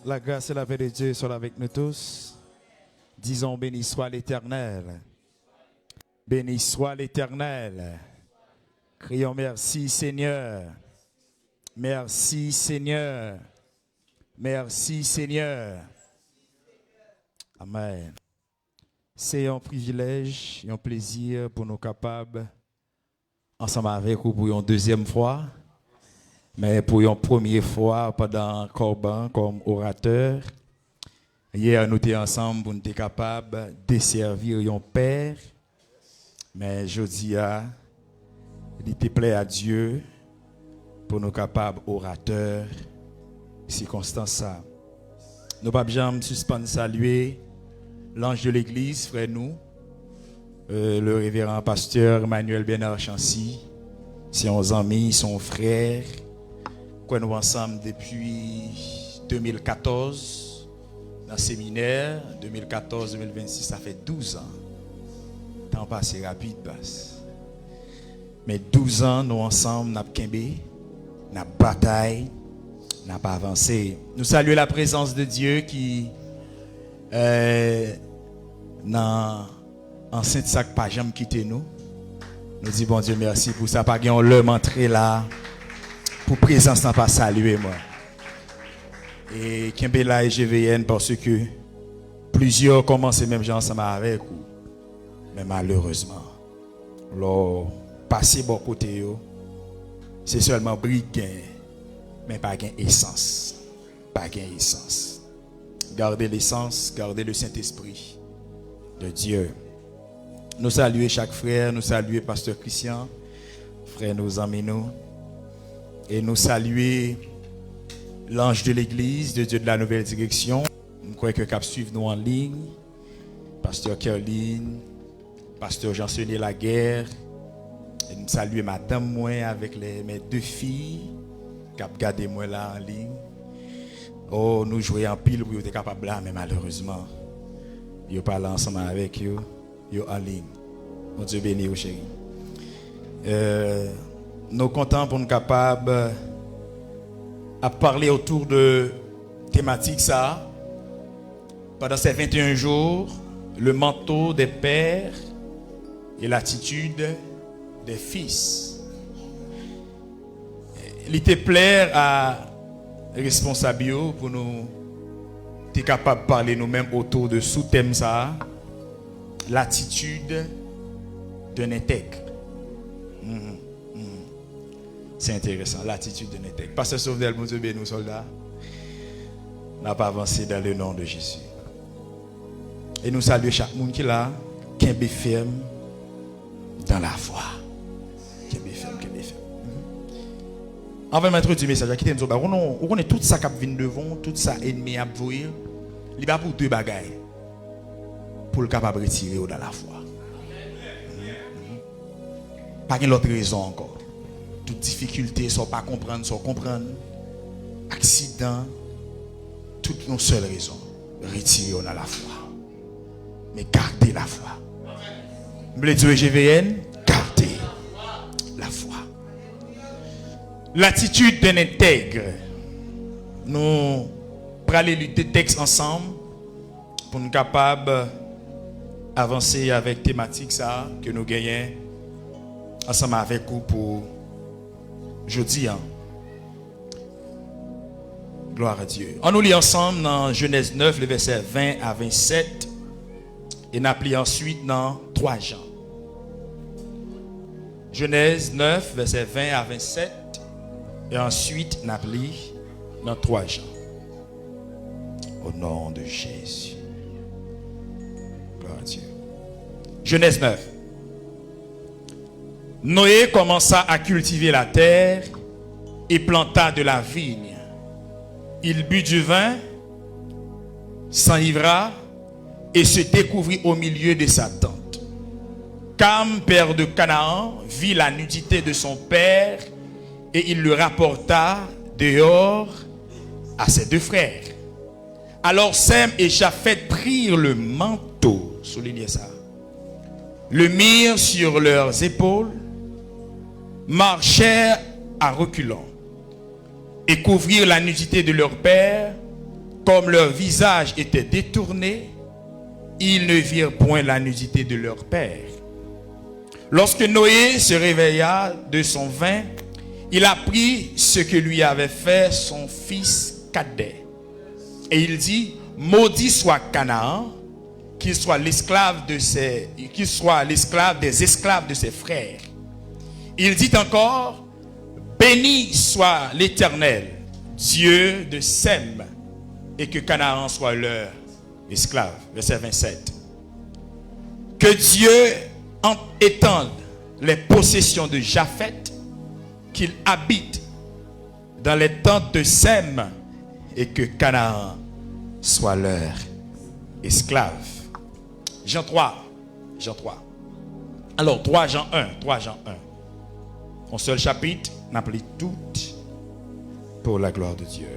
La grâce et la paix de Dieu soient avec nous tous. Disons, béni soit l'Éternel. Béni soit l'Éternel. Crions merci Seigneur. Merci Seigneur. Merci Seigneur. Amen. C'est un privilège et un plaisir pour nous capables, ensemble avec vous pour une deuxième fois, mais pour une première fois pendant Corban comme orateur. Hier, nous étions ensemble pour nous être capables de desservir un père, mais jeudi, il était plaît à Dieu pour nous capables orateurs, circonstance ça. Nous ne pouvons jamais suspendre saluer l'ange de l'église, frère nous, le révérend pasteur Emmanuel Bernard Chancy, ses amis, son frère, que nous ensemble depuis 2014, dans le séminaire, 2014-2026, ça fait 12 ans. Le temps passe rapide, basse. Mais 12 ans, nous ensemble, nous avons kembe, nous avons bataille, nous avons avancé. Nous saluons la présence de Dieu qui dans enceinte sac pas jamais quitté nous. Nous disons bon Dieu merci pour ça, pas gain l'homme entrer là pour présence n'a pas saluer moi. Et Kimbela et GVN parce que plusieurs commencent même gens ensemble avec vous. Mais malheureusement, leur passer bon côté c'est seulement brique mais pas gain essence. Pas gain essence. Gardez l'essence, gardez le Saint-Esprit de Dieu. Nous saluons chaque frère, nous saluons Pasteur Christian, frère nous amis nous. Et nous saluons l'ange de l'église, de Dieu de la nouvelle direction. Nous croyons que cap suivre nous en ligne. Pasteur Caroline, Pasteur Jean-Senier Laguerre. Et nous saluons madame moi avec mes deux filles qui ont gardé moi là en ligne. Oh, nous jouons en pile pour être capable là, mais malheureusement, ils parlent ensemble avec eux, ils en ligne. Mon Dieu béni, chérie. Nous sommes contents pour nous capables à parler autour de thématique ça. Pendant ces 21 jours, le manteau des pères et l'attitude des fils. Il était plaire à responsable pour nous être capable de parler nous-mêmes autour de sous-thème ça, l'attitude d'un intègre. C'est intéressant, l'attitude d'un intègre. Pasteur Sauvedel, mon Dieu béni, nous soldats, n'a pas avancé dans le nom de Jésus. Et nous saluons chaque monde qui est là, qui est ferme dans la foi. Qui est ferme. Avant de m'introduire le message, on connaît tout ça qui vient devant, tout ça ennemi à voir. Il n'y a pas pour deux bagailles. Pour le capable de retirer dans la foi. Pas une autre raison encore. Toute difficulté, sans pas comprendre, sans comprendre. Accident, toute une seule raison. Retirer dans la foi. Mais gardez la foi. Vous voulez dire GVN? Gardez la foi. L'attitude d'un intègre. Nous allons lire des textes ensemble pour nous capables d'avancer avec thématique ça que nous gagnons ensemble avec vous pour jeudi. Gloire à Dieu. On nous lit ensemble dans Genèse 9, le verset 20 à 27 et nous appelons ensuite dans 3 Jean. Genèse 9, verset 20 à 27. Et ensuite, nous appelons dans 3 Jean. Au nom de Jésus. Gloire à Dieu. Genèse 9. Noé commença à cultiver la terre et planta de la vigne. Il but du vin, s'enivra et se découvrit au milieu de sa tente. Cam, père de Canaan, vit la nudité de son père et il le rapporta dehors à ses 2 frères. Alors Sem et Japheth prirent le manteau, soulignez ça, le mirent sur leurs épaules, marchèrent à reculons et couvrirent la nudité de leur père comme leur visage était détourné, ils ne virent point la nudité de leur père. Lorsque Noé se réveilla de son vin, il apprit ce que lui avait fait son fils cadet. Et il dit, maudit soit Canaan, qu'il soit l'esclave des esclaves de ses frères. Il dit encore, béni soit l'Éternel, Dieu de Sem, et que Canaan soit leur esclave. Verset 27. Que Dieu étende les possessions de Japheth, qu'il habite dans les tentes de Sem, et que Canaan soit leur esclave. Jean 3. Alors 3 Jean 1. Un seul chapitre, n'appelez tout pour la gloire de Dieu.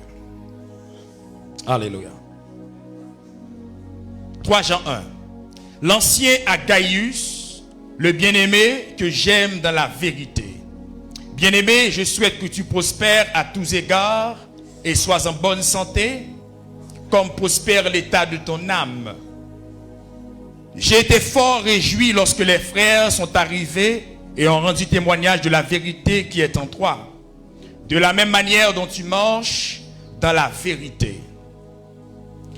Alléluia. 3 Jean 1. L'ancien à Gaius, le bien-aimé que j'aime dans la vérité. Bien-aimé, je souhaite que tu prospères à tous égards et sois en bonne santé, comme prospère l'état de ton âme. J'ai été fort réjoui lorsque les frères sont arrivés et ont rendu témoignage de la vérité qui est en toi, de la même manière dont tu marches dans la vérité.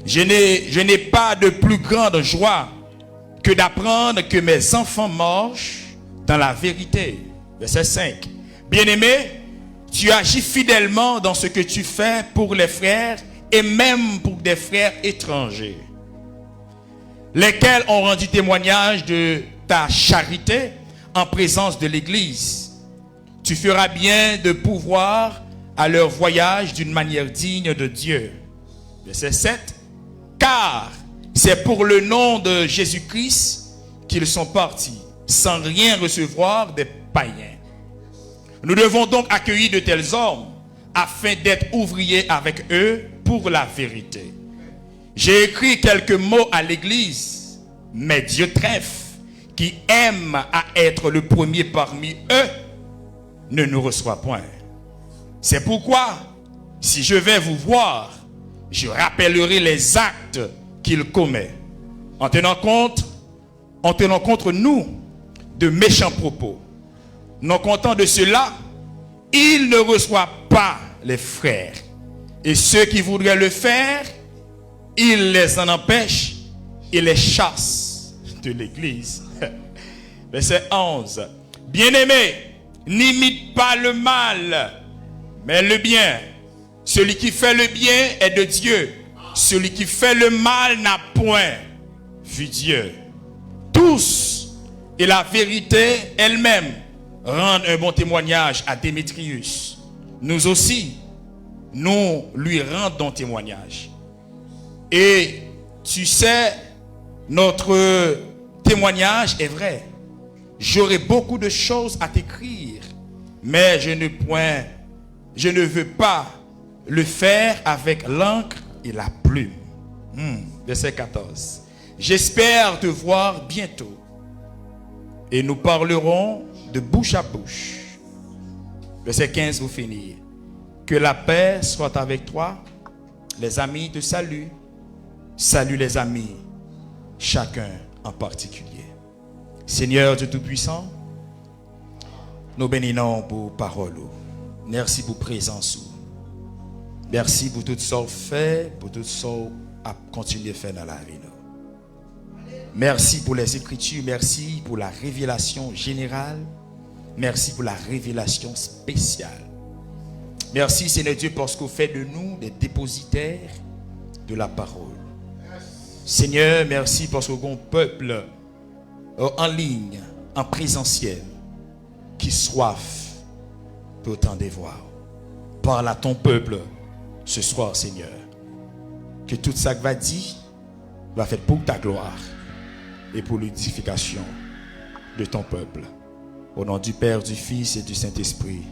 Je n'ai pas de plus grande joie que d'apprendre que mes enfants marchent dans la vérité. Verset 5. Bien-aimé, tu agis fidèlement dans ce que tu fais pour les frères et même pour des frères étrangers, lesquels ont rendu témoignage de ta charité en présence de l'Église. Tu feras bien de pourvoir à leur voyage d'une manière digne de Dieu. Verset 7. Car c'est pour le nom de Jésus-Christ qu'ils sont partis, sans rien recevoir des païens. Nous devons donc accueillir de tels hommes afin d'être ouvriers avec eux pour la vérité. J'ai écrit quelques mots à l'Église, mais Dieu trèfle, qui aime à être le premier parmi eux, ne nous reçoit point. C'est pourquoi, si je vais vous voir, je rappellerai les actes qu'il commet, en tenant compte nous de méchants propos. Non content de cela, il ne reçoit pas les frères. Et ceux qui voudraient le faire, il les en empêche et les chasse de l'Église. Verset 11. Bien-aimé, n'imite pas le mal, mais le bien. Celui qui fait le bien est de Dieu. Celui qui fait le mal n'a point vu Dieu. Tous, et la vérité elle-même, rendent un bon témoignage à Démétrius. Nous aussi, nous lui rendons témoignage. Et tu sais, notre témoignage est vrai. J'aurai beaucoup de choses à t'écrire, mais je ne veux pas le faire avec l'encre et la plume. Verset 14. J'espère te voir bientôt et nous parlerons de bouche à bouche. Verset 15 vous finir. Que la paix soit avec toi. Les amis te saluent. Salue les amis, chacun en particulier. Seigneur Dieu Tout-Puissant, nous bénissons pour parole. Merci pour présence. Merci pour tout ce que fait, pour tout ce à continuer à faire dans la vie. Merci pour les Écritures, merci pour la révélation générale, merci pour la révélation spéciale. Merci Seigneur Dieu parce que vous faites de nous des dépositaires de la parole. Seigneur, merci parce que vous avez un peuple en ligne, en présentiel, qui soif pour t'en dévoir. Parle à ton peuple ce soir, Seigneur. Que tout ça que va dire va faire pour ta gloire et pour l'édification de ton peuple. Au nom du Père, du Fils et du Saint-Esprit,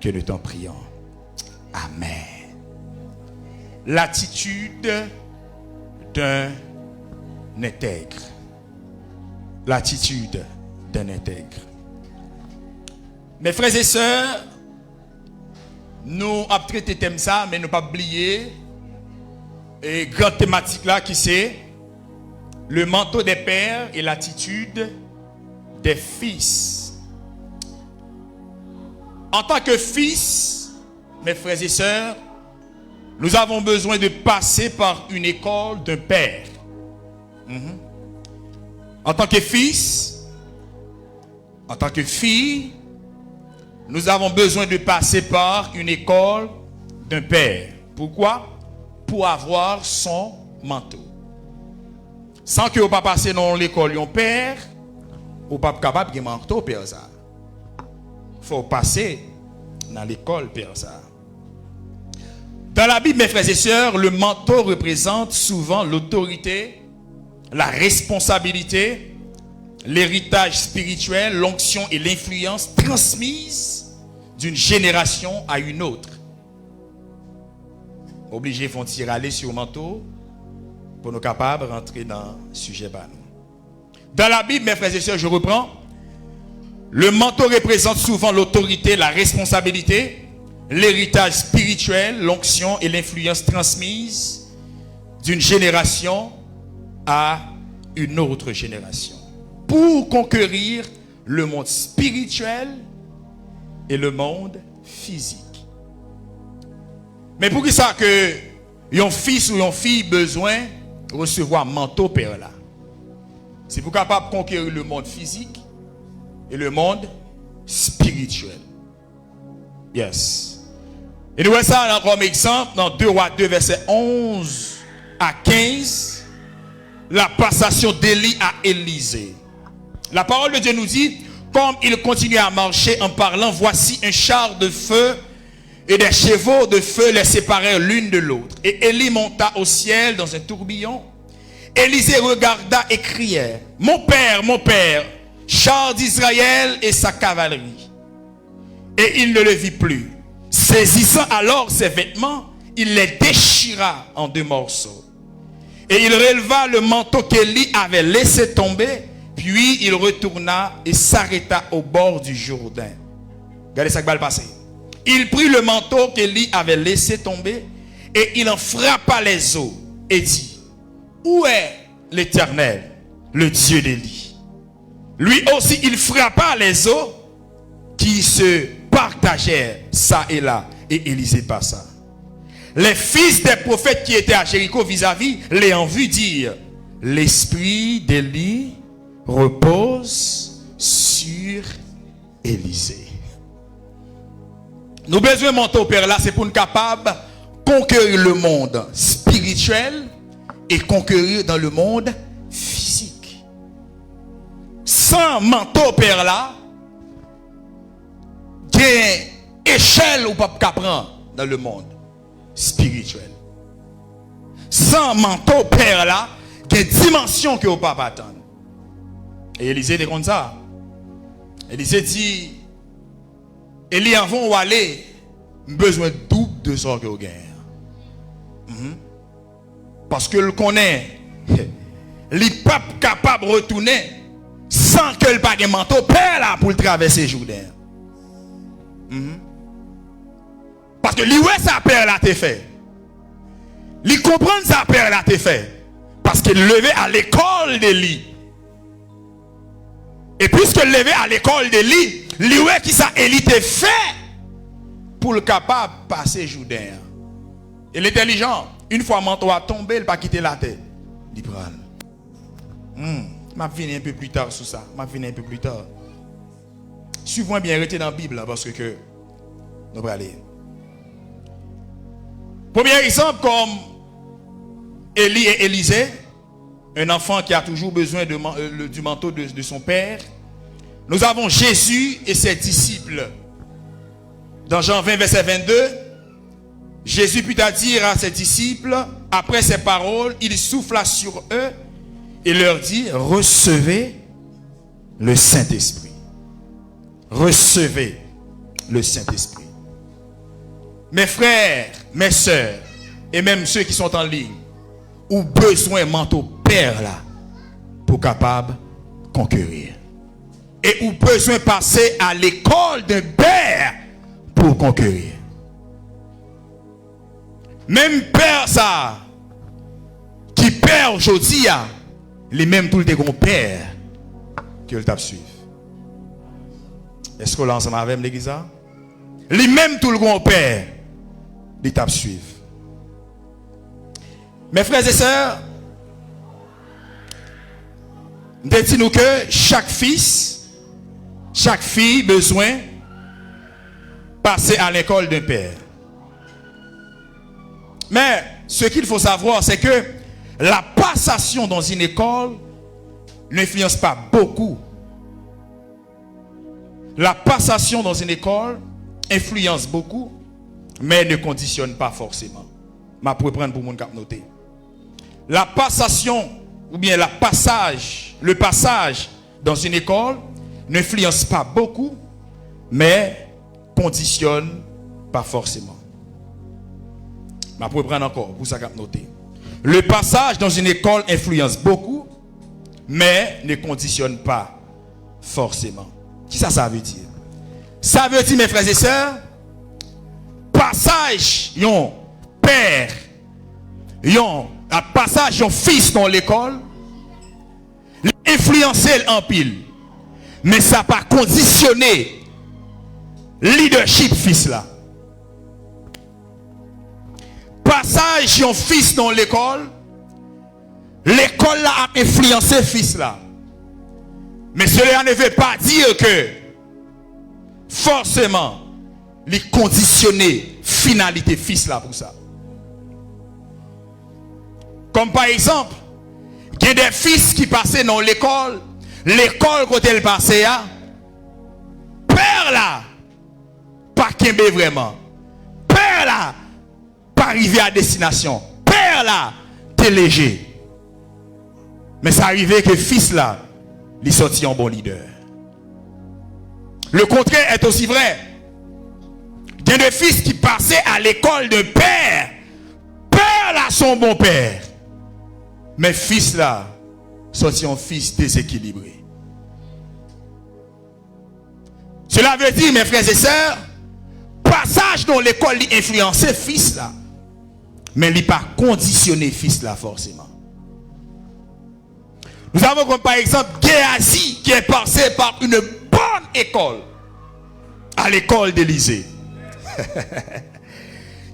que nous t'en prions. Amen. L'attitude d'un intègre. L'attitude d'un intègre. Mes frères et sœurs, nous avons traité thème ça, mais nous pas oublier et grande thématique là qui c'est le manteau des pères et l'attitude des fils. En tant que fils, mes frères et sœurs, nous avons besoin de passer par une école d'un père. En tant que fils, en tant que fille, nous avons besoin de passer par une école d'un père. Pourquoi? Pour avoir son manteau. Sans que vous pas passer dans l'école d'un père, vous pas capable de manteau père ça. Faut passer dans l'école père ça. Dans la Bible, mes frères et sœurs, le manteau représente souvent l'autorité, la responsabilité, l'héritage spirituel, l'onction et l'influence transmises d'une génération à une autre. Obligés font tirer aller sur le manteau pour nous capables de rentrer dans le sujet. Dans la Bible, mes frères et sœurs, je reprends. Le manteau représente souvent l'autorité, la responsabilité, l'héritage spirituel, l'onction et l'influence transmise d'une génération à une autre génération. Pour conquérir le monde spirituel et le monde physique. Mais pour qui ça que un fils ou une fille besoin de recevoir un manteau père là? C'est pour capable de conquérir le monde physique et le monde spirituel. Yes. Et nous voyons ça comme exemple dans 2 Rois 2 verset 11 à 15. La passation d'Élie à Élisée. La parole de Dieu nous dit, comme il continuait à marcher en parlant, voici un char de feu et des chevaux de feu les séparèrent l'une de l'autre. Et Élie monta au ciel dans un tourbillon. Élisée regarda et criait, mon père, char d'Israël et sa cavalerie. Et il ne le vit plus. Saisissant alors ses vêtements, il les déchira en 2 morceaux. Et il releva le manteau qu'Élie avait laissé tomber, puis il retourna et s'arrêta au bord du Jourdain. Regardez ça qui va le passer. Il prit le manteau qu'Élie avait laissé tomber et il en frappa les eaux et dit, où est l'Éternel, le Dieu d'Élie? Lui aussi il frappa les eaux qui se partagèrent ça et là, et Élisée passa. Les fils des prophètes qui étaient à Jéricho vis-à-vis l'ayant vu dire, l'esprit d'Élie repose sur Élisée. Nous besoin de manteau père là, c'est pour nous capables de conquérir le monde spirituel et conquérir dans le monde physique. Sans manteau père là, il y a une échelle ou pas prendre dans le monde spirituel. Sans manteau père là, il y a une dimension que vous ne pouvez pas attendre. Et Élisée était comme ça. Élisée dit, Élie avant ou aller, besoin de double de ce que vous gagnez. Parce que le connaît, il n'est pas capable de retourner sans que le pas de manteau père là pour le traverser Jourdain. Parce que lui ouais sa père là t'es fait. Il comprend sa père là t'es fait. Parce qu'il levé à l'école d'Élie. Et puisque levé à l'école d'Élie, lui ouais qui ça Élie t'es fait pour le capable de passer Jourdain. Et l'intelligent, une fois manteau a tombé, il pas quitter la tête. Il prend. Je vais venir un peu plus tard sur ça. Je vais venir un peu plus tard. Suivons bien, arrêtez dans la Bible parce que nous allons aller. Premier exemple, comme Élie et Élisée, un enfant qui a toujours besoin du manteau de son père. Nous avons Jésus et ses disciples. Dans Jean 20, verset 22, Jésus put dire à ses disciples, après ces paroles, il souffla sur eux et leur dit, recevez le Saint-Esprit. Recevez le Saint-Esprit. Mes frères, mes sœurs, et même ceux qui sont en ligne, ont besoin d'un manteau père là, pour capable de conquérir. Et ont besoin de passer à l'école d'un père pour conquérir. Même père ça, père aujourd'hui, les mêmes tout le grand père que le tape suivre. Est-ce qu'on l'a ensemble avec l'église? Les mêmes tout le grand père, les tape suivre. Mes frères et sœurs, dites-nous que chaque fils, chaque fille besoin passer à l'école d'un père. Mais ce qu'il faut savoir, c'est que la passation dans une école n'influence pas beaucoup. La passation dans une école influence beaucoup, mais ne conditionne pas forcément. Je vais prendre pour mon cap noter. La passation, ou bien le passage dans une école n'influence pas beaucoup, mais conditionne pas forcément. Je vais prendre encore pour ça cap noter. Le passage dans une école influence beaucoup, mais ne conditionne pas forcément. Qu'est-ce que ça veut dire? Ça veut dire, mes frères et sœurs, passage yon père, yon passage yon fils dans l'école, influencer en pile, mais ça pas conditionner leadership fils là. Passage yon fils dans l'école, l'école là a influencé fils là. Mais cela ne veut pas dire que forcément les conditionner finalité fils là pour ça. Comme par exemple, il y a des fils qui passaient dans l'école quand elle passait à père là pas qu'aimer vraiment. Père là pas arriver à destination. Père là t'es léger. Mais ça arrivait que fils là il sortit en bon leader. Le contraire est aussi vrai. Il y a des fils qui passaient à l'école de père. Père là son bon père. Mais fils là sortit en fils déséquilibré. Cela veut dire, mes frères et sœurs, passage dans l'école il influençait fils là. Mais il n'est pas conditionné fils là forcément. Nous avons comme par exemple Géasi qui est passé par une bonne école. À l'école d'Élysée.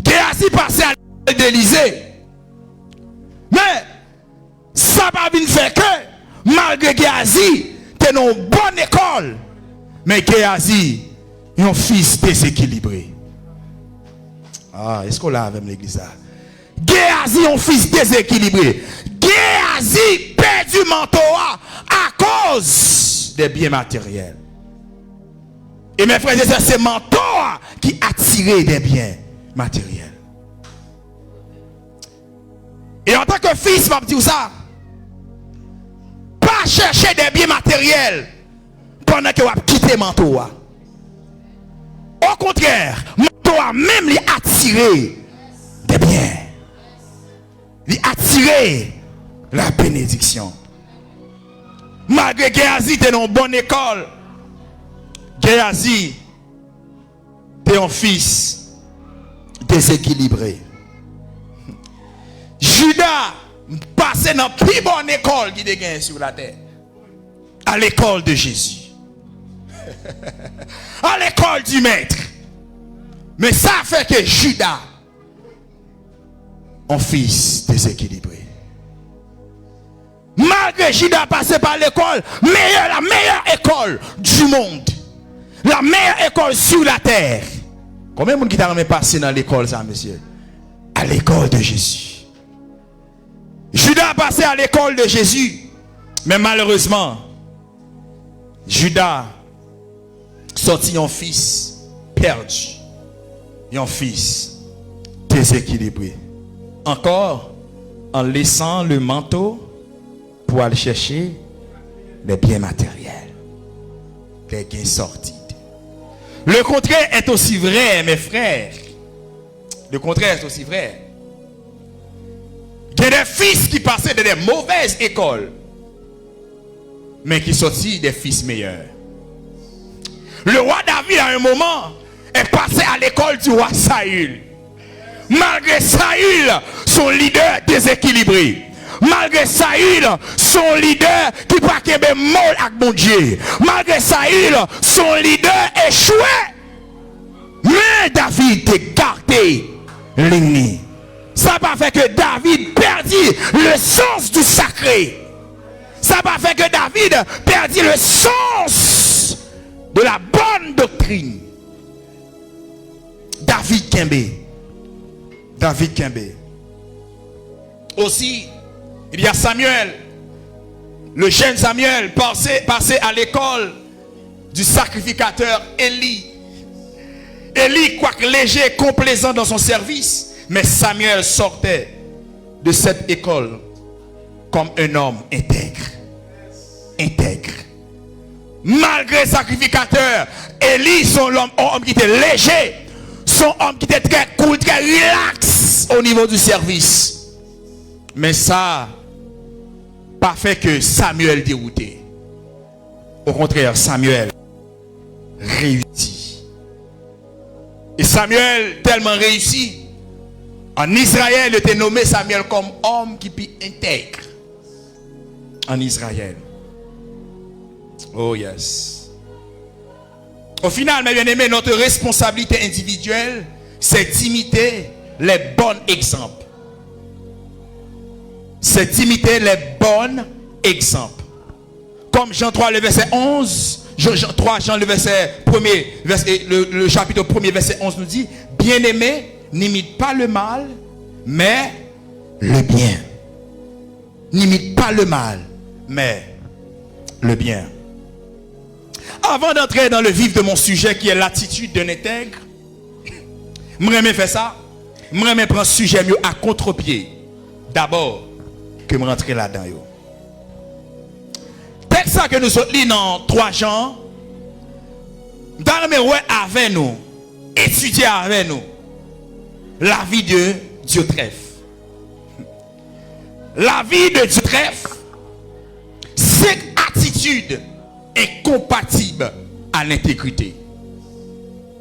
Géasi passé à l'école d'Élysée. Mais ça va bien faire que malgré Géasi, tu es dans une bonne école. Mais Géasi est un fils déséquilibré. Ah, est-ce qu'on l'a avec l'église là? Géasi est un fils déséquilibré. Géasi perd du manteau à cause des biens matériels. Et mes frères et sœurs, c'est manteau qui attire des biens matériels. Et en tant que fils, je vais dire ça. Pas chercher des biens matériels pendant que vous quittez manteau. Au contraire, manteau même lui attirer des biens. Lui attirer la bénédiction. Malgré Géasi était dans une bonne école, Géasi était un fils déséquilibré. Judas passait dans la plus bonne école qui est sur la terre. À l'école de Jésus. À l'école du maître. Mais ça fait que Judas, un fils déséquilibré. Malgré Judas passé par l'école, la meilleure école du monde. La meilleure école sur la terre. Combien de monde qui t'a jamais passé dans l'école ça, monsieur? À l'école de Jésus. Judas a passé à l'école de Jésus. Mais malheureusement, Judas sortit un fils perdu. Un fils déséquilibré. Encore en laissant le manteau pour aller chercher les biens matériels, les gains sortis. Le contraire est aussi vrai, mes frères. Le contraire est aussi vrai. Il y a des fils qui passaient de des mauvaises écoles, mais qui sortent des fils meilleurs. Le roi David, à un moment, est passé à l'école du roi Saül. Malgré Saül, son leader déséquilibré. Malgré Saül, son leader qui pas qu'un mot avec mon Dieu. Malgré Saül, son leader échoué. Mais David t'a gardé l'ennemi. Ça n'a pas fait que David perdit le sens du sacré. Ça n'a pas fait que David perdit le sens de la bonne doctrine. David Kembe. David Kembe. Aussi, il y a Samuel. Le jeune Samuel passé à l'école du sacrificateur Élie. Élie, quoique léger, complaisant dans son service, mais Samuel sortait de cette école comme un homme intègre. Intègre. Malgré le sacrificateur, Élie, son homme qui était léger, son homme qui était très cool, très relax au niveau du service. Mais ça, pas fait que Samuel dérouté. Au contraire, Samuel réussit. Et Samuel, tellement réussi, en Israël, il était nommé Samuel comme homme qui peut intègre. En Israël. Oh yes. Au final, mes bien-aimés, notre responsabilité individuelle, c'est d'imiter les bons exemples. C'est d'imiter les bons exemples. Comme Jean 3, le verset 11, Jean le verset 1er, le chapitre 1er, verset 11 nous dit, bien-aimé, n'imite pas le mal, mais le bien. N'imite pas le mal, mais le bien. Avant d'entrer dans le vif de mon sujet qui est l'attitude d'un intègre, je vais faire ça. Je vais prendre ce sujet mieux à contre-pied. D'abord, que je rentre là-dedans. Texte ça que nous sommes dans 3 Jean, dans le avec nous, étudier avec nous la vie de Diotrephe. La vie de Diotrephe, 5 attitudes incompatibles à l'intégrité.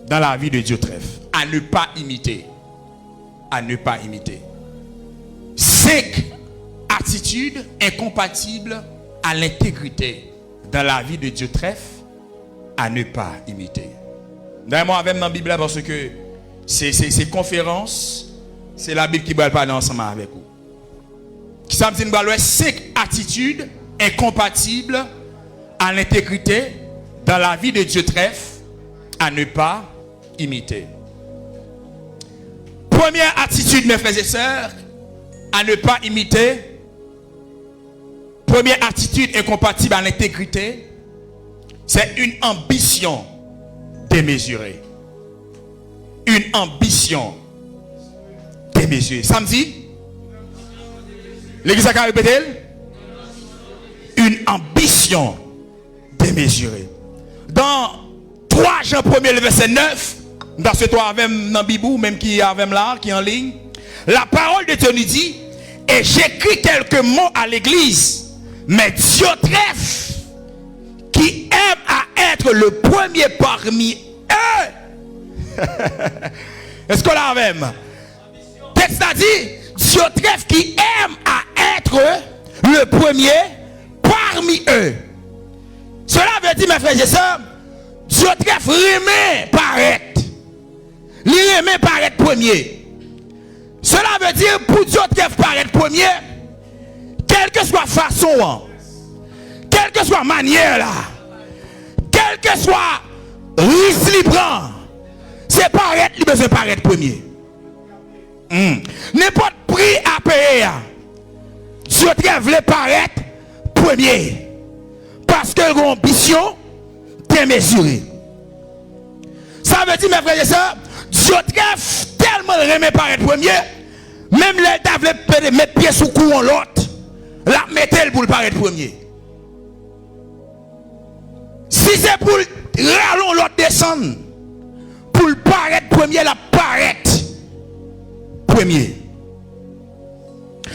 Dans la vie de Diotrephe, à ne pas imiter. À ne pas imiter. 5 attitudes incompatibles à l'intégrité dans la vie de Diotrephe, à ne pas imiter. D'ailleurs, avec ma Bible parce que ces conférences, c'est la Bible qui va parler ensemble avec vous. Qui ça me dit, 5 attitudes incompatibles à l'intégrité dans la vie de Diotrephe, à ne pas imiter. Première attitude, mes frères et sœurs, à ne pas imiter. Première attitude incompatible à l'intégrité, c'est une ambition démesurée. Une ambition démesurée. Samedi, l'église a répété, une ambition démesurée. Dans 3 Jean 1er, le verset 9, dans ce 3 avec dans Bibou, même qui est avec là, qui est en ligne, la parole de Dieu nous dit, et j'écris quelques mots à l'église, mais Diotrephe, qui aime à être le premier parmi eux. Est-ce qu'on l'a même? Texte a dit, Diotrephe qui aime à être le premier parmi eux. Cela veut dire, mes frères et sœurs, Diotrephe remet paraître. Il remet paraître premier. Cela veut dire, pour Diotrephe paraître premier, quelle que soit façon, quelle que soit manière là, quel que soit risque libre, c'est paraître, il besoin paraître premier. N'importe prix à payer, Diotrephe veut paraître premier. Parce que l'ambition démesurée. Ça veut dire, mes frères et sœurs, Diotrephe tellement remet paraître premier, même l'État veut mettre pied sous cou en l'autre, la mettez pour le paraître premier. Si c'est pour rallon l'autre descendre, pour le paraître premier, la paraître premier.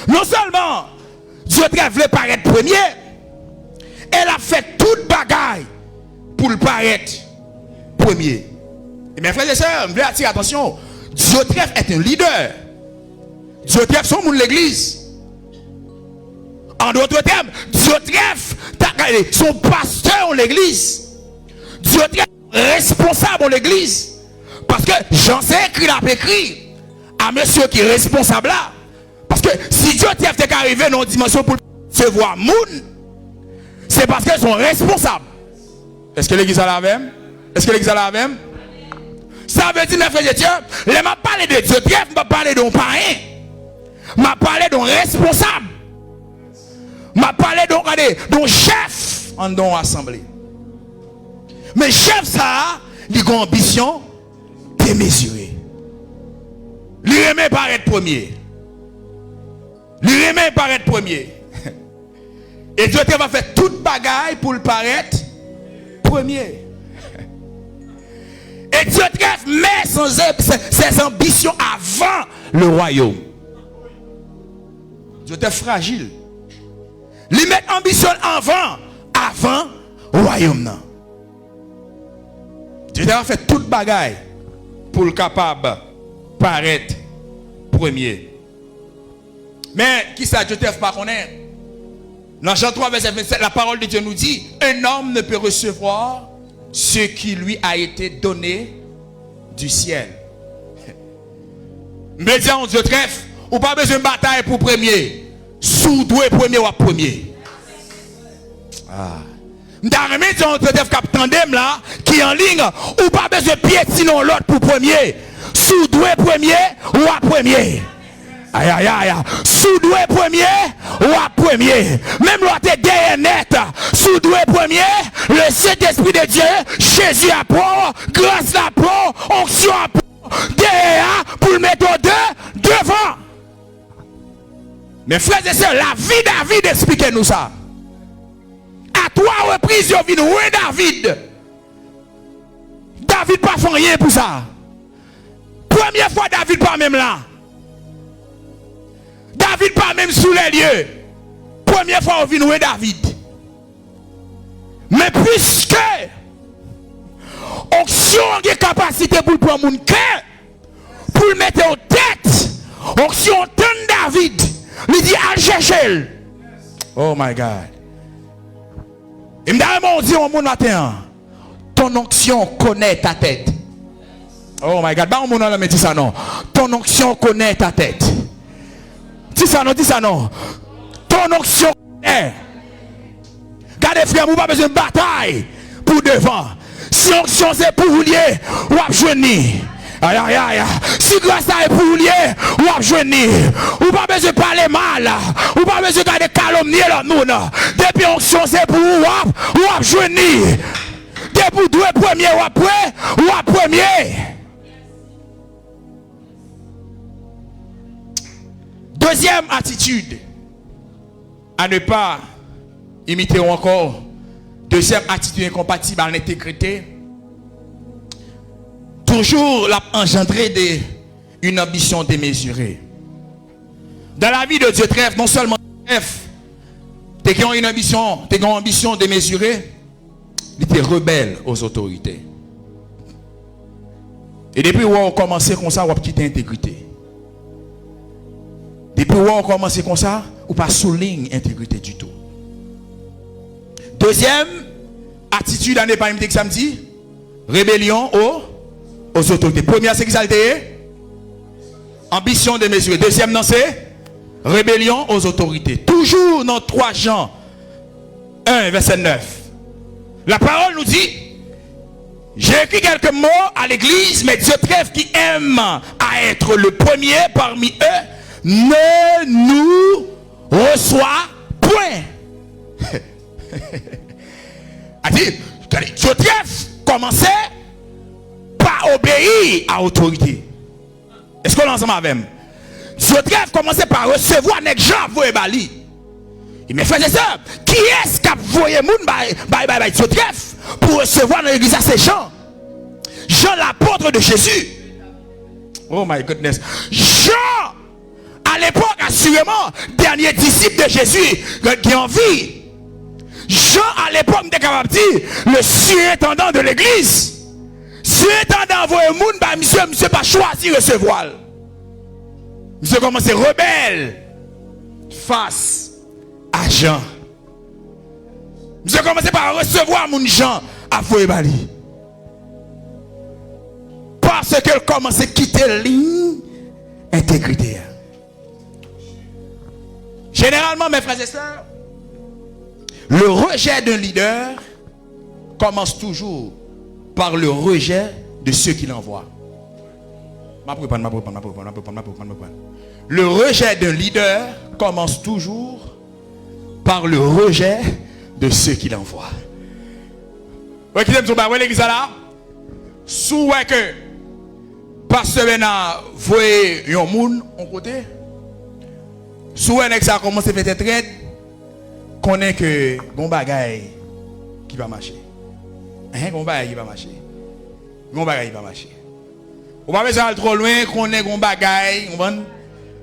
Non seulement Diotrephe veut paraître premier, elle a fait toute bagaille pour le paraître premier. Et mes frères et sœurs, je veux attirer attention, Diotrephe est un leader. Diotrephe sont de l'église. En d'autres termes, Diotrephe, son pasteur en l'église. Diotrephe, responsable en l'église. Parce que Jean s'est écrit, l'a écrit à monsieur qui est responsable là. Parce que si Diotrephe est arrivé dans une dimension pour se voir moun, c'est parce qu'ils sont responsables. Est-ce que l'église a la même? Est-ce que l'église a la même? Ça veut dire, mes frères et sœurs, je ne parle de Diotrephe, je parle d'un parrain. Je parle d'un responsable. Je parle d'un chef en dans l'assemblée. Mais chef, ça, il a une ambition démesurée. Il aime paraître premier. Il aime paraître premier. Et Dieu va faire toute bagaille pour le paraître premier. Et Dieu met ses ambitions avant le royaume. Dieu est fragile. Il met ambition avant le royaume. Dieu va faire toute bagaille pour le capable paraître premier. Mais qui ça Dieu pas connaître? Dans Jean 3, verset 27, la parole de Dieu nous dit, un homme ne peut recevoir ce qui lui a été donné du ciel. Mais disons, Dieu trèfle, ou pas besoin de bataille pour premier. Sous-doué premier ou premier. Ah. M'darrême disons, Dieu trèfle cap tandem là, qui en ligne, ou pas besoin de piétiner l'autre pour premier. Sous-doué premier ou à premier. Aïe aïe aïe. Sous-doué premier ou à premier. Même l'autre est net. Sous-doué premier, le Saint-Esprit de Dieu, Jésus a pour, grâce à pour, onction à pour, derrière pour le mettre devant. Mes frères et sœurs, la vie de David expliquez-nous ça. À 3 reprises, il vient oui David. David pas fait rien pour ça. Première fois David pas même là. David pas même sous les lieux. Première fois on vient oui David. Mais puisque onction a une capacité pour prendre mon cœur, pour le mettre en tête, onction donne David, lui dit à chercher. Oh my God. Et on dit au monde matin, ton onction connaît ta tête. Oh my God, on me dit ça non. Ton onction connaît ta tête. Dis ça non. Ton onction connaît. Regardez frère, vous n'avez pas besoin de bataille pour devant. Si onction c'est pour vous lier, vous avez jeuni. Aïe aïe aïe. Si grâce à pour vous lier, vous avez jeuni. Vous n'avez pas besoin de parler mal. Vous n'avez pas besoin de calomnier l'autre monde. Depuis onction c'est pour vous avez jeuni. Depuis deux premiers ou après premier. Deuxième attitude à ne pas imiter encore. Deuxième attitude incompatible à l'intégrité. Toujours engendrer une ambition démesurée. Dans la vie de Dieu trèfle, non seulement trèfle, tu as une ambition démesurée, il était rebelle aux autorités. Et depuis où on a commencé comme ça, on a quitté l'intégrité. Depuis où on a commencé comme ça, on pas souligne l'intégrité du tout. Deuxième attitude à ne pas imiter que samedi, rébellion aux autorités. Première, c'est qui ça a été? Ambition démesurée. Deuxième, non, c'est rébellion aux autorités. Toujours dans 3 Jean 1, verset 9. La parole nous dit, j'ai écrit quelques mots à l'église, mais Dieu trèfle qui aime à être le premier parmi eux, ne nous reçoit point. Dieu trèfle commençait par obéir à l'autorité. Est-ce qu'on est ensemble avec moi? Dieu trèfle commençait par recevoir les gens voyer bali. Et mes frères et sœurs, qui est-ce qui a voyé moun Dieu trèfle pour recevoir dans l'église à ces gens? Jean l'apôtre de Jésus. Oh my goodness. Jean, à l'époque, assurément, dernier disciple de Jésus qui en vie. Jean, à l'époque, était capable de dire le surintendant de l'église. Surintendant envoyé moun, monsieur pas choisi recevoir. Monsieur commence rebelle face agent. Monsieur commencé par recevoir mon gens à fouiller bali. Parce qu'elle commence à quitter la ligne intégrité. Généralement, mes frères et sœurs, le rejet d'un leader commence toujours par le rejet de ceux qui l'envoient. Le rejet d'un leader commence toujours par le rejet de ceux qui l'envoient. Vous voyez l'église là? Sous que parce que vous voyez un monde en côté, sous que ça commence à faire traite, qu'on est que bon bagaille qui va marcher. Bon bagaille qui va marcher. Bon bagaille qui va marcher. On va pas aller trop loin qu'on est bon bagaille,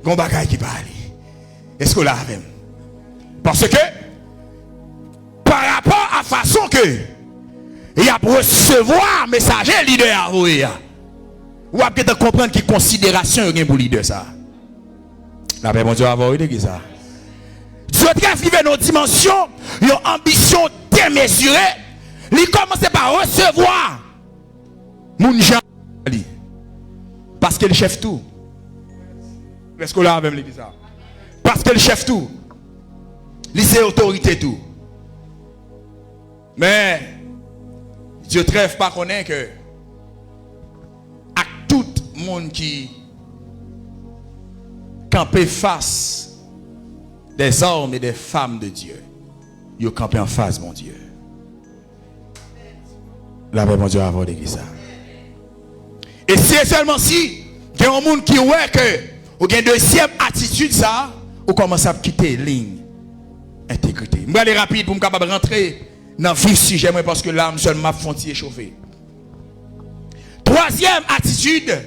bon bagaille qui va aller. Est-ce que là même? Parce que par rapport à la façon que il y a pour recevoir messager leader à vous, ou à peut-être comprendre qui considération il y a pour leader ça. La paix mon Dieu va voir ça. Dieu transcrive nos dimensions, une ambition démesurée, il commence par recevoir mon gens parce que le chef tout. Est-ce que là même l'église ça? Parce que le chef tout. Il c'est autorité tout. Mais Dieu trêve pas connaît que à tout le monde qui campait face des hommes et des femmes de Dieu, ils campent en face mon Dieu. La paix mon Dieu avant l'église. Et c'est seulement si il y a un monde qui voit que ou une deuxième attitude ça, ou commence à quitter ligne intégrité. Je vais aller rapide pour me capable rentrer dans le vif sujet parce que là, je m'a font échauffer. Troisième attitude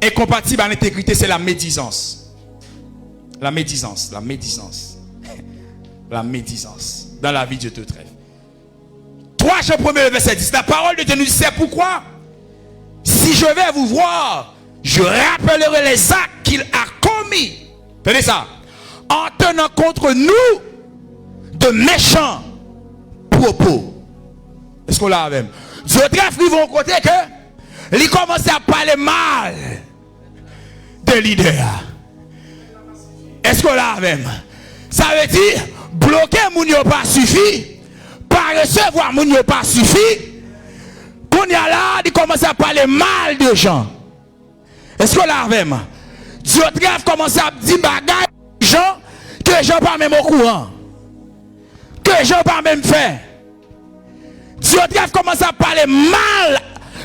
incompatible à l'intégrité, c'est la médisance. La médisance, la médisance. La médisance. Dans la vie de Dieu te trêve. 3 Jean 1er verset 10. La parole de Dieu nous dit c'est pourquoi si je vais vous voir, je rappellerai les actes qu'il a commis. Tenez ça. En tenant contre nous de méchants propos. Est-ce qu'on l'a même? Dieu trêve qui vont côté que il commence à parler mal de leader. Est-ce qu'on l'a même? Ça veut dire bloquer moun yo pas suffit, pas recevoir moun yo pas suffit. Qu'on y a là, il commence à parler mal de gens. Est-ce qu'on l'a même? Dieu trêve commence à dire bagaille gens que les gens pas même au courant. Que les gens pas même fait. Dieu trêve commence à parler mal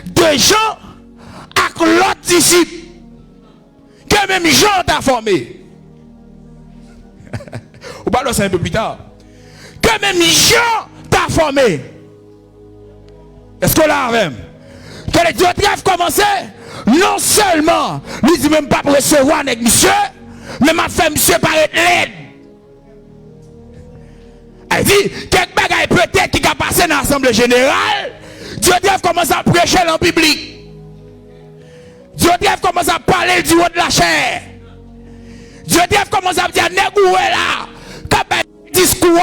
de gens avec l'autre disciple. Que même gens t'a formé. Ou parlons ça un peu plus tard. Que même gens t'a formé. Est-ce qu'on l'a même? Que les Dieu trêve commencer non seulement, lui dit même pas pour recevoir avec monsieur, mais m'a fait monsieur paraître laide. Elle dit, quelque bagaille peut-être qui a passé dans l'Assemblée générale, Dieu trêve commencer à prêcher en public. Dieu trêve commencer à parler du haut de la chair. Dieu trêve commencer à dire, négoué là, qu'à discours,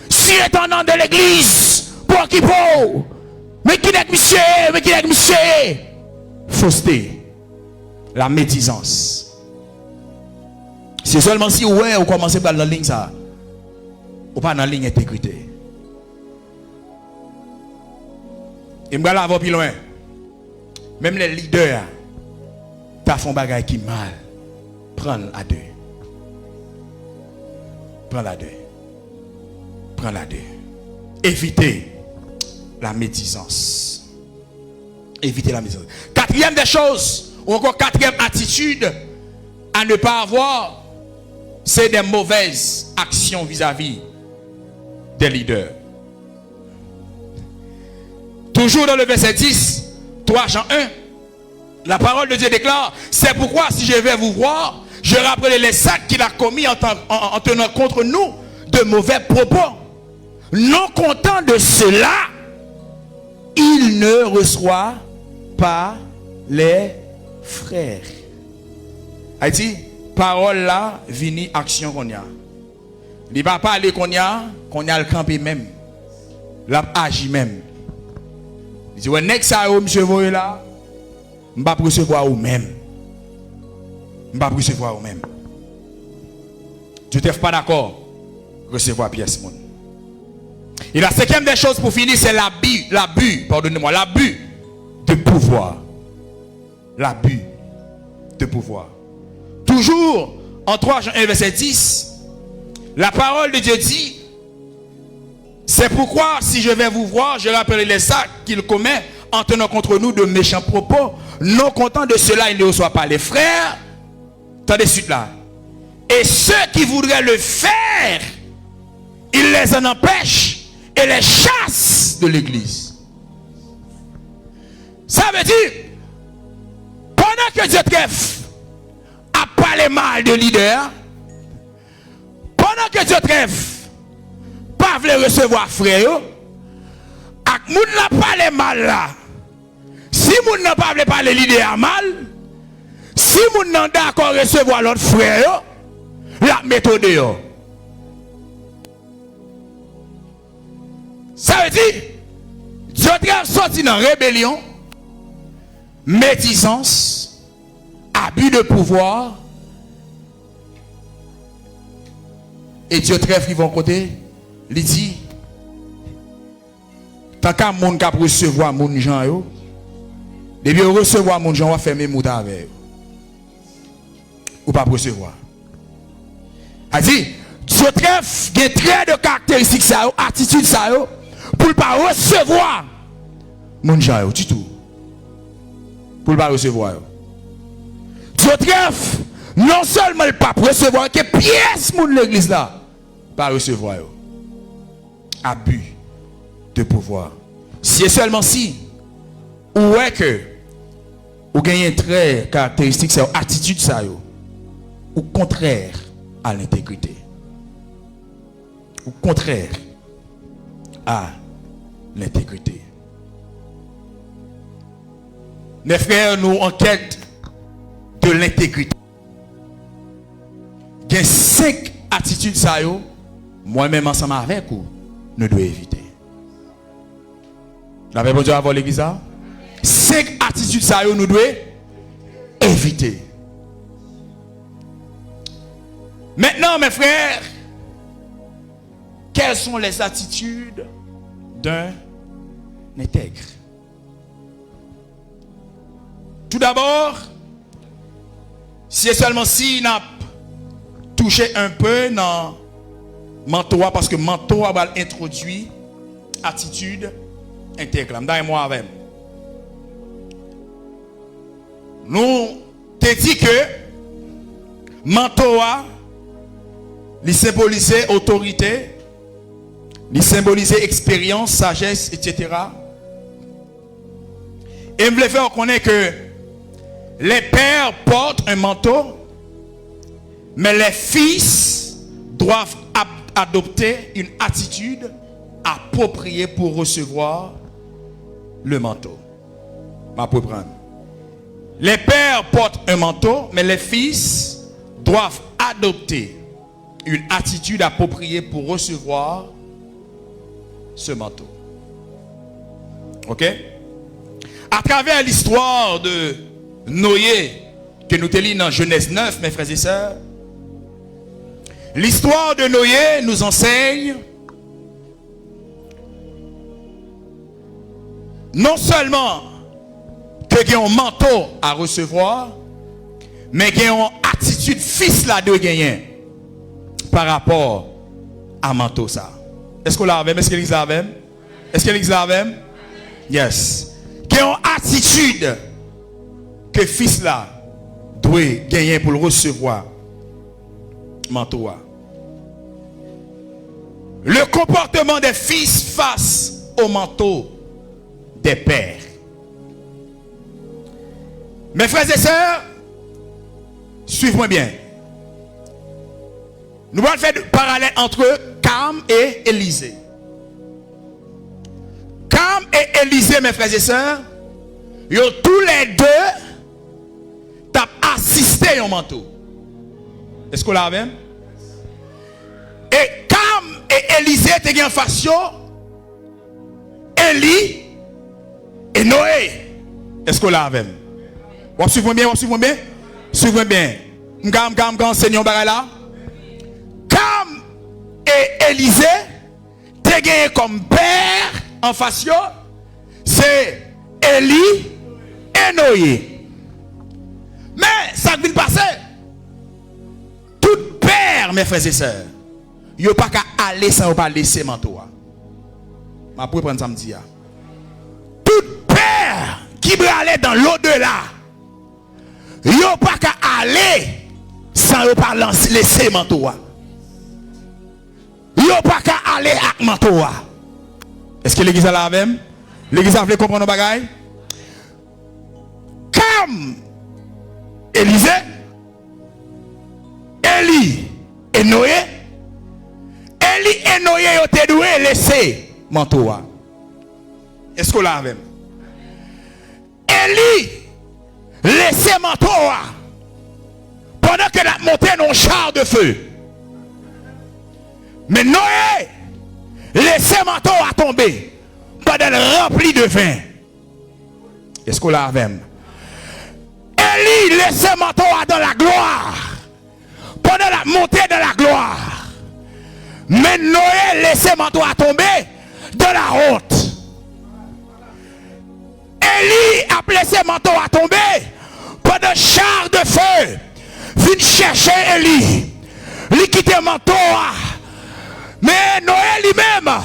si étonnant de l'église, pour qui pour, mais qui n'est monsieur, mais qui n'est monsieur. Fausseté, la médisance. C'est seulement si ouais, vous commencez par la ligne ça, ou pas dans la ligne intégrité. Et je vais aller plus loin. Même les leaders, t'as fait un bagage qui mal. Prends à deux. Prends la deux. Prends la deux. Évitez la médisance. Évitez la médisance. Quatrième des choses, ou encore quatrième attitude à ne pas avoir, c'est des mauvaises actions vis-à-vis des leaders. Toujours dans le verset 10, 3 Jean 1, la parole de Dieu déclare, c'est pourquoi si je vais vous voir, je rappellerai les actes qu'il a commis en tenant contre nous de mauvais propos. Non content de cela, il ne reçoit pas les frères. Haïti, parole là, vini action qu'on y a. Il va pas parler qu'on y a le campé même. L'a agi même. Il dit, ouais, next ça, monsieur, voyez là, je ne vais pas recevoir ou même. Je ne vais pas recevoir ou même. Tu n'es pas d'accord recevoir pièce monde. Et la cinquième des choses pour finir, c'est l'abus, pardonnez-moi, l'abus de pouvoir. L'abus de pouvoir. Toujours en 3 Jean 1 verset 10, la parole de Dieu dit, c'est pourquoi si je vais vous voir, je rappellerai les actes qu'il commet en tenant contre nous de méchants propos. Non content de cela, il ne reçoit pas les frères. Attendez suite là. Et ceux qui voudraient le faire, il les en empêche et les chasse de l'église. Ça veut dire, pendant que Dieu trêve à parler mal de leader, pendant que Dieu trêve pas voulait recevoir frère, ak moun n'a parlé mal là. Si moun n'a pas voulu parler leader mal, si moun n'a d'accord recevoir l'autre frère, la méthode yo. Ça veut dire, Dieu trêve sorti dans rébellion, médisance, abus de pouvoir, et Dieu trêve qui vont côté, il dit, tant qu'un monde qui recevoir mon gens yo, depuis recevoir mon gens, on va fermer mouta avec eux. Ou pas recevoir. A dit, Dieu trèfle, il y a très de caractéristiques ça yo, attitude ça yo, pour ne pas recevoir mon gens yo, du tout. Pour ne pas recevoir yo. Dieu trèfle, non seulement le pape recevoir, que pièce mon l'église là, pas recevoir yo. Abus de pouvoir. Si et seulement si, ou est que ou gagnez un trait caractéristique, c'est attitude ça yo, ou contraire à l'intégrité, ou contraire à l'intégrité. Mes frères, nous en quête de l'intégrité. Il y a 5 attitudes ça yo, moi-même ensemble avec vous, nous devons éviter. La paix de Dieu avant l'église. 5 attitudes ça nous devons éviter. Maintenant, mes frères, quelles sont les attitudes d'un intègre? Tout d'abord, si seulement si n'a touché un peu dans Mantoa, parce que Mantoa va introduire attitude intègre. Moi avec. Nous te dit que Mantoa, il symbolisait autorité, il symbolisait expérience, sagesse, etc. Et je voulais faire connaître que les pères portent un manteau, mais les fils doivent adopter une attitude appropriée pour recevoir le manteau. Les pères portent un manteau, mais les fils doivent adopter une attitude appropriée pour recevoir ce manteau. Ok? À travers l'histoire de Noé, que nous te lisons dans Genèse 9, mes frères et sœurs, l'histoire de Noé nous enseigne non seulement que il y a un manteau à recevoir, mais qu'il y a une attitude fils là de gagner par rapport à manteau ça. Est-ce qu'on l'a même? Est-ce que l'église l'a même? Est-ce que l'église l'a même? Yes. Qu'il y a une attitude que fils là doit gagner pour le recevoir manteau. Le comportement des fils face au manteau des pères. Mes frères et sœurs, suivez-moi bien. Nous allons faire un parallèle entre Cam et Élisée. Cam et Élisée, mes frères et sœurs, ils ont tous les deux assisté à un manteau. Est-ce qu'on l'a même? Et comme Élisée était en face, Élie et Noé. Est-ce qu'on l'a même? Vous suivez bien, vous suivez bien? Suivez bien. M'gam enseignons là. Comme Élisée était gagné comme père en face, c'est Élie et Noé. Mais ça vient passer. Tout père, mes frères et sœurs, il n'y a pas qu'à aller sans pas laisser manteau. Je vais prendre samedi. Tout père qui veut aller dans l'au-delà, il n'y a pas qu'à aller sans pas laisser manteau. Il n'y a pas qu'à aller avec manteau. Est-ce que l'église a la même? L'église a voulu comprendre nos bagailles? Comme Élisée, Élie et Noé, Élie et Noé ont été doués laisser manteau. Est-ce qu'on l'a même? Élie laissait manteau pendant qu'elle a monté dans le char de feu. Mais Noé laissait manteau à tomber pendant qu'elle remplit de vin. Est-ce qu'on l'a même? Élie laissait manteau dans la gloire pendant la montée de la gloire. Mais Noé laissait manteau à tomber dans la honte. Élie a laissé manteau à tomber pendant char de feu vient chercher Élie. Il quitte manteau. Mais Noé lui-même,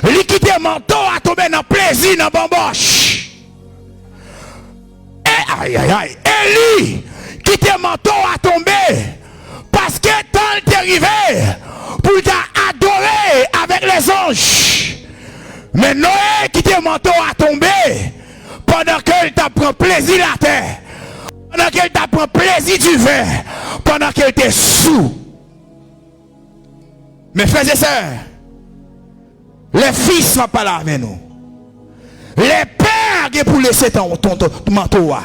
il quitte manteau à tomber dans plaisir, dans bamboche. Et aïe aïe aïe, Élie quitte manteau à tomber parce que temps est arrivé pour t'adorer avec les anges. Mais Noé quitte manteau à tomber pendant qu'elle t'apprend plaisir la terre, pendant qu'elle t'apprend plaisir du vin, pendant qu'elle était sous. Mes frères et sœurs, les fils ne sont pas là avec nous. Les pères qui pour laisser ton manteau.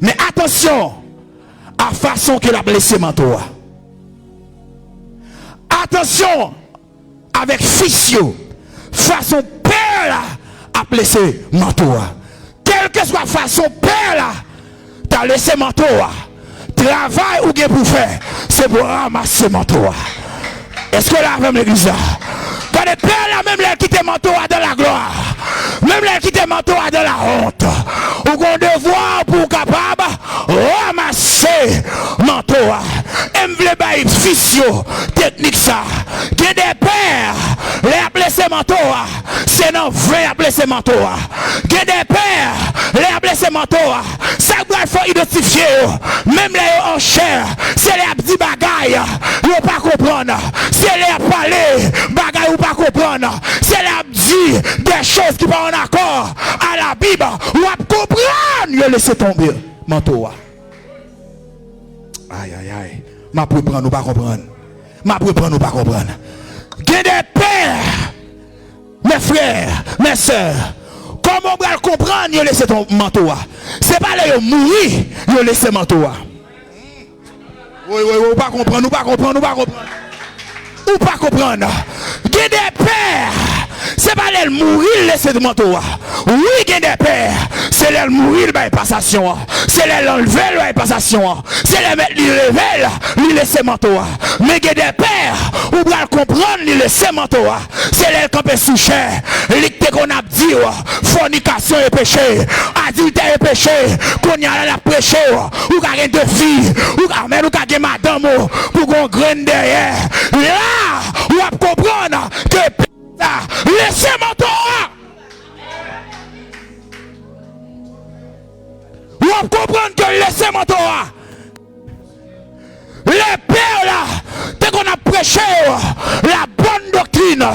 Mais attention à la façon qu'il a laissé manteau. Attention avec fils, façon père là a laissé manteau. Quelle que soit la façon père là, tu as laissé manteau. Travail ou bien pour faire, c'est pour ramasser manteau. Est-ce que là même l'église là? Quand les pères là même les quitter manteau dans la gloire, même les quitter manteau dans la honte, ou qu'on devoir pour capable ramasser manteau. Et me vle bailler fils technique ça. Que des pères les appeler ces manteaux, c'est non vrai appeler ces manteaux. Que des pères les appeler ces manteaux, ça doit faut identifier même les en chair, c'est les petits bagailles, ils pas comprendre. C'est les parler bagailles ou pas comprendre. C'est les dire des choses qui vont en accord à la Bible ou à comprendre. Ils laissez tomber manteau. Aïe aïe aïe. Ma pour prendre ou pas comprendre. Ma pour prendre ou pas comprendre. Que des pères, mes frères, mes soeurs, comment on va comprendre, ils laissez ton manteau. C'est pas là ils mourir, ils laissez manteau. Oui, ou pas comprendre, ou pas comprendre, ou pas comprendre. Ou pas comprendre. Que des pères, c'est pas les mourir, laisser le manteau. Oui, il y a des pères, c'est les mourir, la passation. C'est les enlever, la passation. C'est les mettre, les lever, les laisser le manteau. Mais il y a des pères, ou bien comprendre, les laisser le manteau. C'est les camper sous chair. L'été qu'on a dit, fornication et péché, adultère et péché, qu'on y a la prêcher, ou qu'on a deux filles, ou qu'on a madame, pour qu'on graine derrière. Là, on va comprendre que laissez manteau. On va comprendre que laissez manteau. Les pères là, dès qu'on a prêché la bonne doctrine,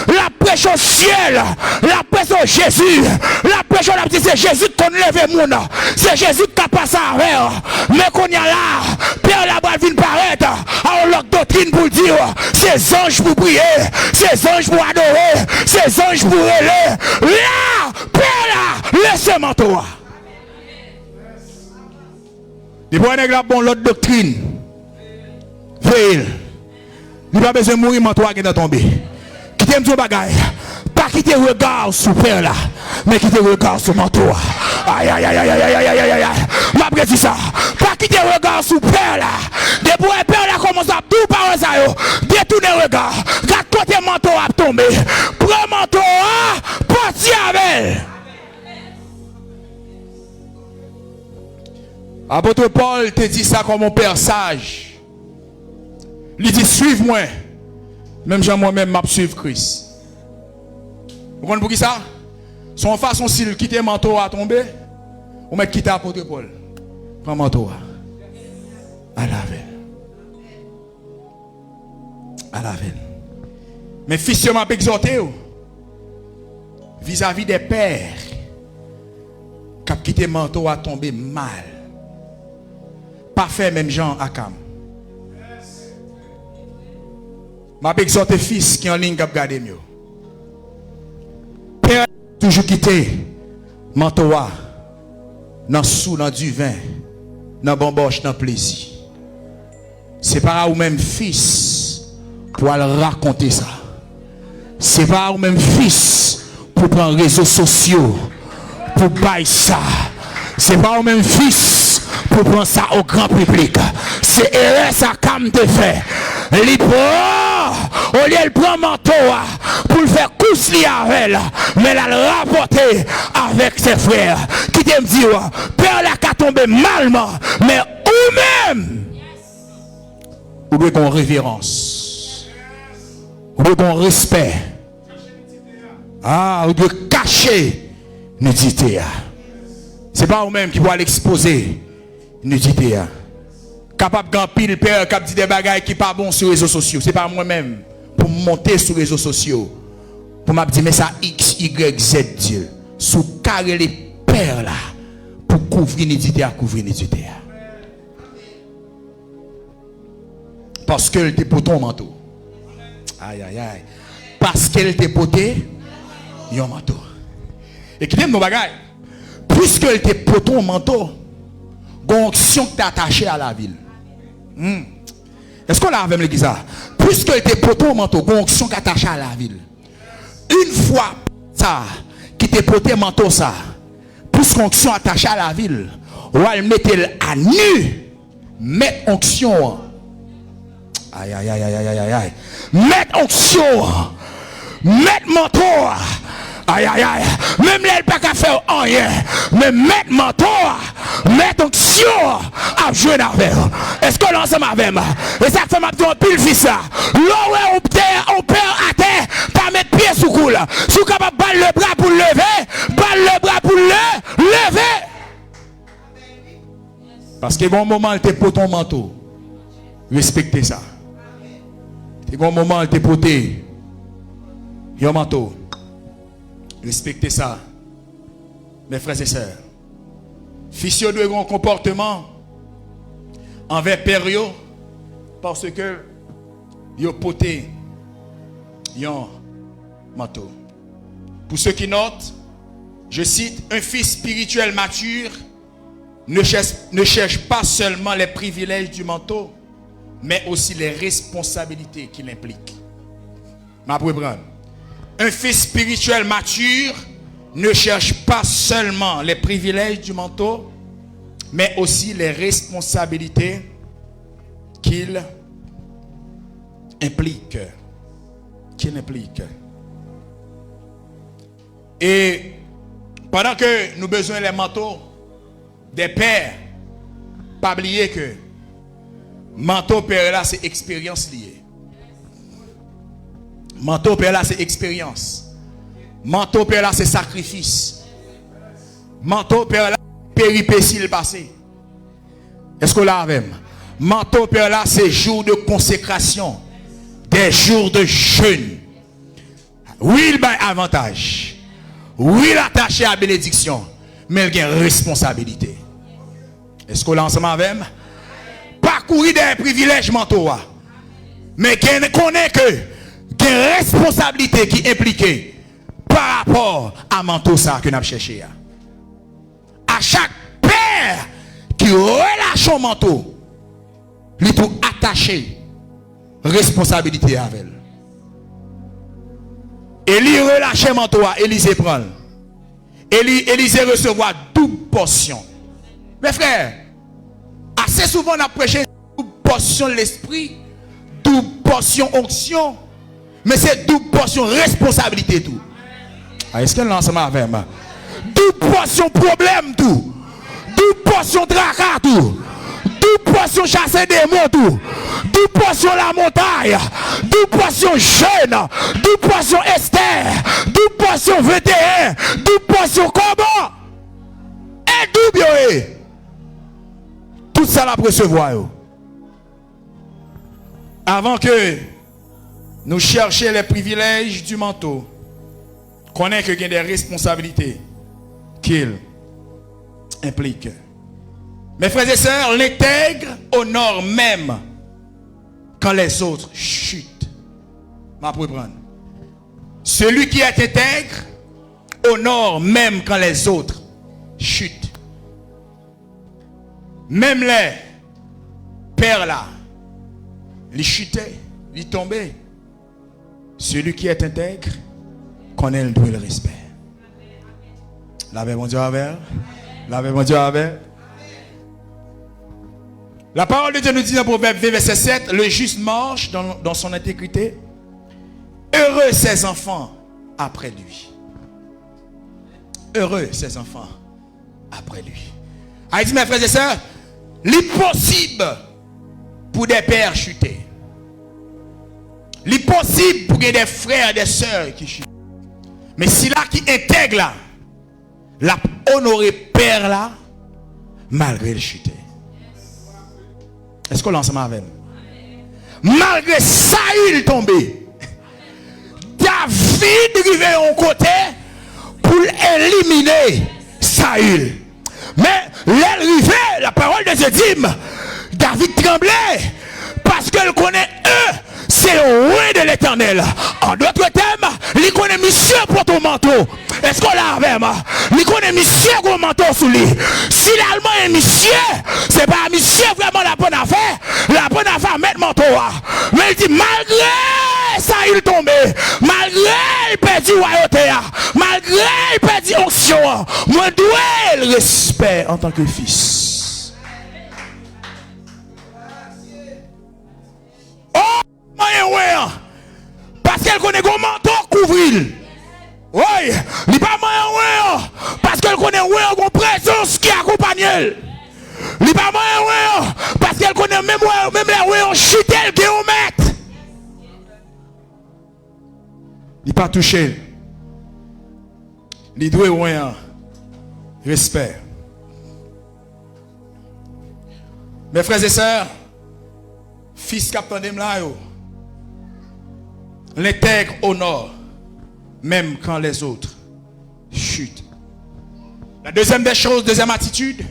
la prêche au ciel, la prêche au Jésus, la prêche au petit, c'est Jésus qu'on lève le monde, c'est Jésus qui a passé avec. Mais qu'on y a là, Père là-bas vient paraître, alors leur doctrine pour dire, ces anges pour prier, ces anges pour adorer, ces anges pour élever. Là, Père là, laissez manteau. Des fois, on a bon l'autre doctrine. Veille. Il n'a pas besoin de mourir, manteau qui est tombé. Quittez me bagaille. Pas quitter le regard sur père là, mais quitter le regard sur manteau. Aïe aïe aïe aïe aïe aïe aïe aïe aïe. M'a précis ça. Pas quitter le regard sur père là. Depuis que père là commence à tout par ça yo. Détournez le regard. Quand côté manteau a tombé. Prends manteau a parti avec. Apôtre Paul te dit ça comme mon père sage. Il dit suive-moi. Même Jean moi-même m'a suivre Christ. Vous comprenez pour qui ça? Son façon s'il quitte manteau à tomber, ou mettre quitter apôtre Paul. Prends manteau à laver. À laver. Mais fils m'a exhorté vis-à-vis des pères qui ont quitté manteau à tomber mal. Pas fait même Jean à Cam. M'a exhorté fils qui en ligne qui a gardé mieux. Père toujours quitté manteau dans sous dans du vin dans bamboche dans plaisir. C'est pas ou même fils pour aller raconter ça. C'est pas ou même fils pour prendre réseaux sociaux pour bailler ça. C'est pas ou même fils pour prendre ça au grand public. C'est erreur ça comme te fait. Libre, au lieu de prendre manteau pour le faire coucher avec elle, mais la rapporter avec ses frères. Qui te me dit, père là qui a tombé malement, mais ou même, ou devez qu'on révérence, ou devez qu'on respect, ou devez cacher nudité. C'est pas vous-même qui va l'exposer nudité. Capable de pile père qui dit des bagailles qui pas bon sur les réseaux sociaux. C'est pas moi-même pour monter sur les réseaux sociaux. Pour m'a dire mais ça X Y Z Dieu sous carré les pères là pour couvrir nudité à couvrir nudité. Parce qu'elle était pour ton manteau. Aïe aïe aïe. Parce qu'elle était poté yon manteau. Et qui t'aime nos bagailles. Puisqu'elle était pour ton manteau, l'onction qui t'est attachée à la ville. Est-ce qu'on l'a avec l'église ça? Puisqu'elle était pour ton manteau, l'onction qui est attachée à la ville. Une fois ça, qui t'est porté manteau ça, puisqu'onction attachée à la ville, ou elle mettait à nu, mettre onction. Aïe aïe aïe aïe aïe aïe aïe. Mettre onction, mettre manteau. Aïe aïe aïe. Même là, elle n'a pas qu'à faire rien. Mais mettre manteau, mettre onction à jouer avec. Est-ce que l'ensemble avec moi? Et ça fait ma petite pile fils là. Là où on perd à terre, pas mettre pied sous coule. Si vous capable de battre le bras pour lever, battre le bras pour lever. Parce que bon moment, elle te pour ton manteau. Respectez ça. Et bon moment, elle te porté ton manteau. Respectez ça, mes frères et sœurs. Fils de un comportement envers père parce que yo poté yon manteau. Pour ceux qui notent, je cite, un fils spirituel mature ne cherche pas seulement les privilèges du manteau, mais aussi les responsabilités qu'il implique. Ma prendre. Un fils spirituel mature ne cherche pas seulement les privilèges du manteau, mais aussi les responsabilités qu'il implique. Et pendant que nous avons besoin des manteaux des pères, pas oublier que manteau père là c'est expérience liée. Manteau père là c'est expérience. Manteau père là c'est sacrifice. Manteau père là péripéties le passé. Est-ce que là avec? Manteau père là c'est jours de consécration, des jours de jeûne. Oui il a avantage. Oui il attaché à bénédiction, mais il a une responsabilité. Est-ce que là ensemble avec? Parcourir des privilèges mentaux, mais qu'on connaît que des responsabilités qui impliquent par rapport à manteau ça que nous avons cherché. À chaque père qui relâche son manteau, il est tout attaché responsabilité avec elle. Élie relâche manteau, Élisée prend. Élisée recevoir double portion. Mes frères, assez souvent on a prêché double portion de l'esprit, double portion onction, mais c'est double portion responsabilité tout. Est-ce qu'elle est ensemble avec moi? Double portion problème tout. Double portion tracas tout. Double portion chasser des mots tout. Double portion la montagne. Double portion jeune. Double portion Esther. Double portion 21. Double portion comment? Et double. Tout ça la recevoir. Avant que nous cherchions les privilèges du manteau, connaît que il y a des responsabilités qu'il implique. Mes frères et sœurs, l'intègre honore même quand les autres chutent. Ma prendre. Celui qui est intègre honore même quand les autres chutent. Même les pères là, les chuter, les tomber. Celui qui est intègre connaît le respect. L'avez mon Dieu avec. L'avez mon Dieu avec. La parole de Dieu nous dit dans Proverbe 20, verset 7, le juste marche dans son intégrité. Heureux ses enfants après lui. Heureux ses enfants après lui. Il dit, mes frères et sœurs, l'impossible pour des pères chuter. L'impossible pour des frères et des sœurs qui chutent. Mais si là qui intègre là, la honorer père là, malgré le chuter. Est-ce qu'on l'ensemble avec nous? Malgré Saül tombé, David arrivé en côté pour éliminer Saül. Mais l'arrivée, la parole de Dieu dit, David tremblait parce qu'elle connaît eux. C'est loin de l'éternel. En d'autres termes, il connaît mission pour ton manteau. Est-ce qu'on l'a avec moi? Il connaît mission pour ton manteau sous lui. Si l'allemand est mission, c'est pas mission vraiment la bonne affaire. La bonne affaire, mettre manteau. Mais il dit, malgré ça, il tombé. Malgré il perdit royauté. Malgré il perdit onction. Moi, dois le respect en tant que fils. Oh! Parce qu'elle connaît comment manteau couvrir. Oui, il n'est pas moyen parce qu'elle connaît une présence qui accompagne elle. Il n'est pas moyen parce qu'elle connaît même la chute qui est maître. Il n'est pas touché. Il doit avoir respect. Mes frères et sœurs, fils captain de Mlayo, l'intègre honore même quand les autres chutent. La deuxième des choses, deuxième attitude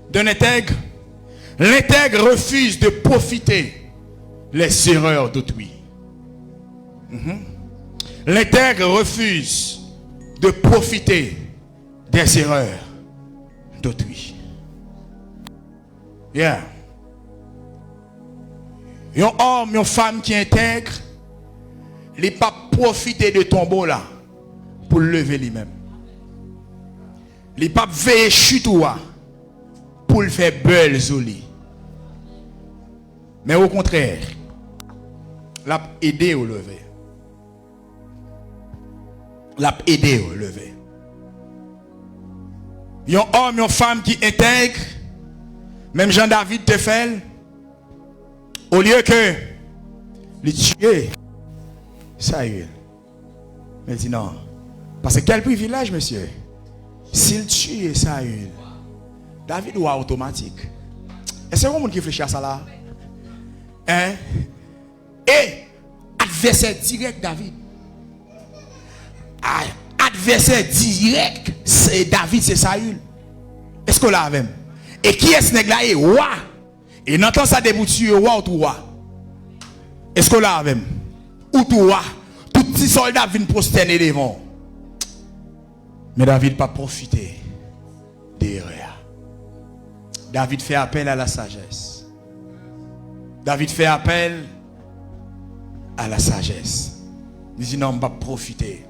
d'un intègre, l'intègre refuse de profiter les erreurs d'autrui. L'intègre refuse de profiter des erreurs d'autrui. Yeah. Un homme, une femme qui intègre, il n'est pas profiter de tombeau là pour le lever lui-même. Il n'est pas veiller chute pour le faire belle zoli. Mais au contraire, l'a aider au lever. L'a aider au lever. Un homme, une femme qui intègre, même Jean-David te fait, au lieu que les tuer, Saül. Mais dit non. Parce que quel privilège, monsieur. S'il tue Saül, David ou automatique. Est-ce que vous qui réfléchit à ça là? Hein? Et adversaire direct David. Adversaire direct, c'est David, c'est Saül. Est-ce qu'on l'a même? Et qui est ce nègre là? Et roi. Et n'entend ça déboutir roi ou tout roi. Est-ce qu'on l'a même? Ou tout roi. Tout petit soldat viennent prosterner devant. Mais David n'a pas profité des erreurs. David fait appel à la sagesse. David fait appel à la sagesse. Il dit non, je ne vais pas profiter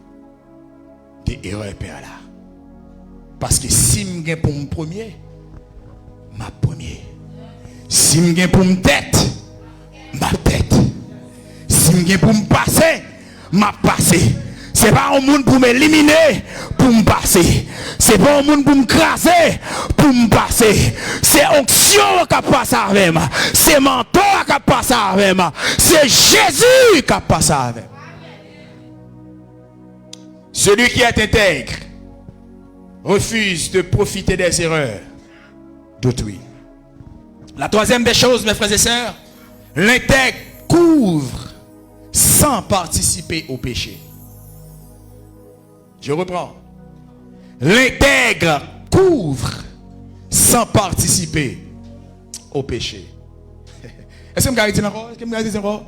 des erreurs père là. Parce que si je gagne pour mon premier, ma premier. Si je gagne pour mon tête, ma tête. Si je gagne pour me passer, ma passer. C'est pas un monde pour m'éliminer, pour me passer. C'est pas un monde pour me craser, pour me passer. C'est onction qui passe avec moi. C'est mentor qui passe avec moi. C'est Jésus qui passe avec moi. Celui qui est intègre refuse de profiter des erreurs d'autrui. La troisième des choses, mes frères et sœurs, l'intègre couvre sans participer au péché. Je reprends. L'intègre couvre sans participer au péché. Est-ce que vous me dites encore?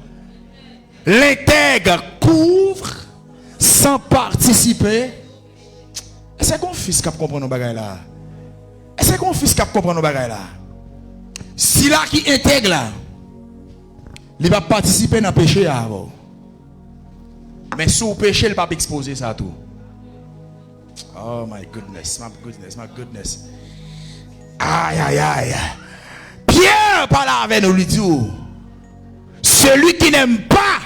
L'intègre couvre sans participer. Est-ce qu'on fils qui comprend nos bagailles là? Est-ce qu'on fils qui comprend nos bagailles là? Si là qui intègre là, il va participer dans le péché avant. Mais sous le péché, il ne va pas exposer ça à tout. Oh my goodness, my goodness, my goodness. Aïe, aïe, aïe. Pierre parle avec nous, lui dit, celui qui n'aime pas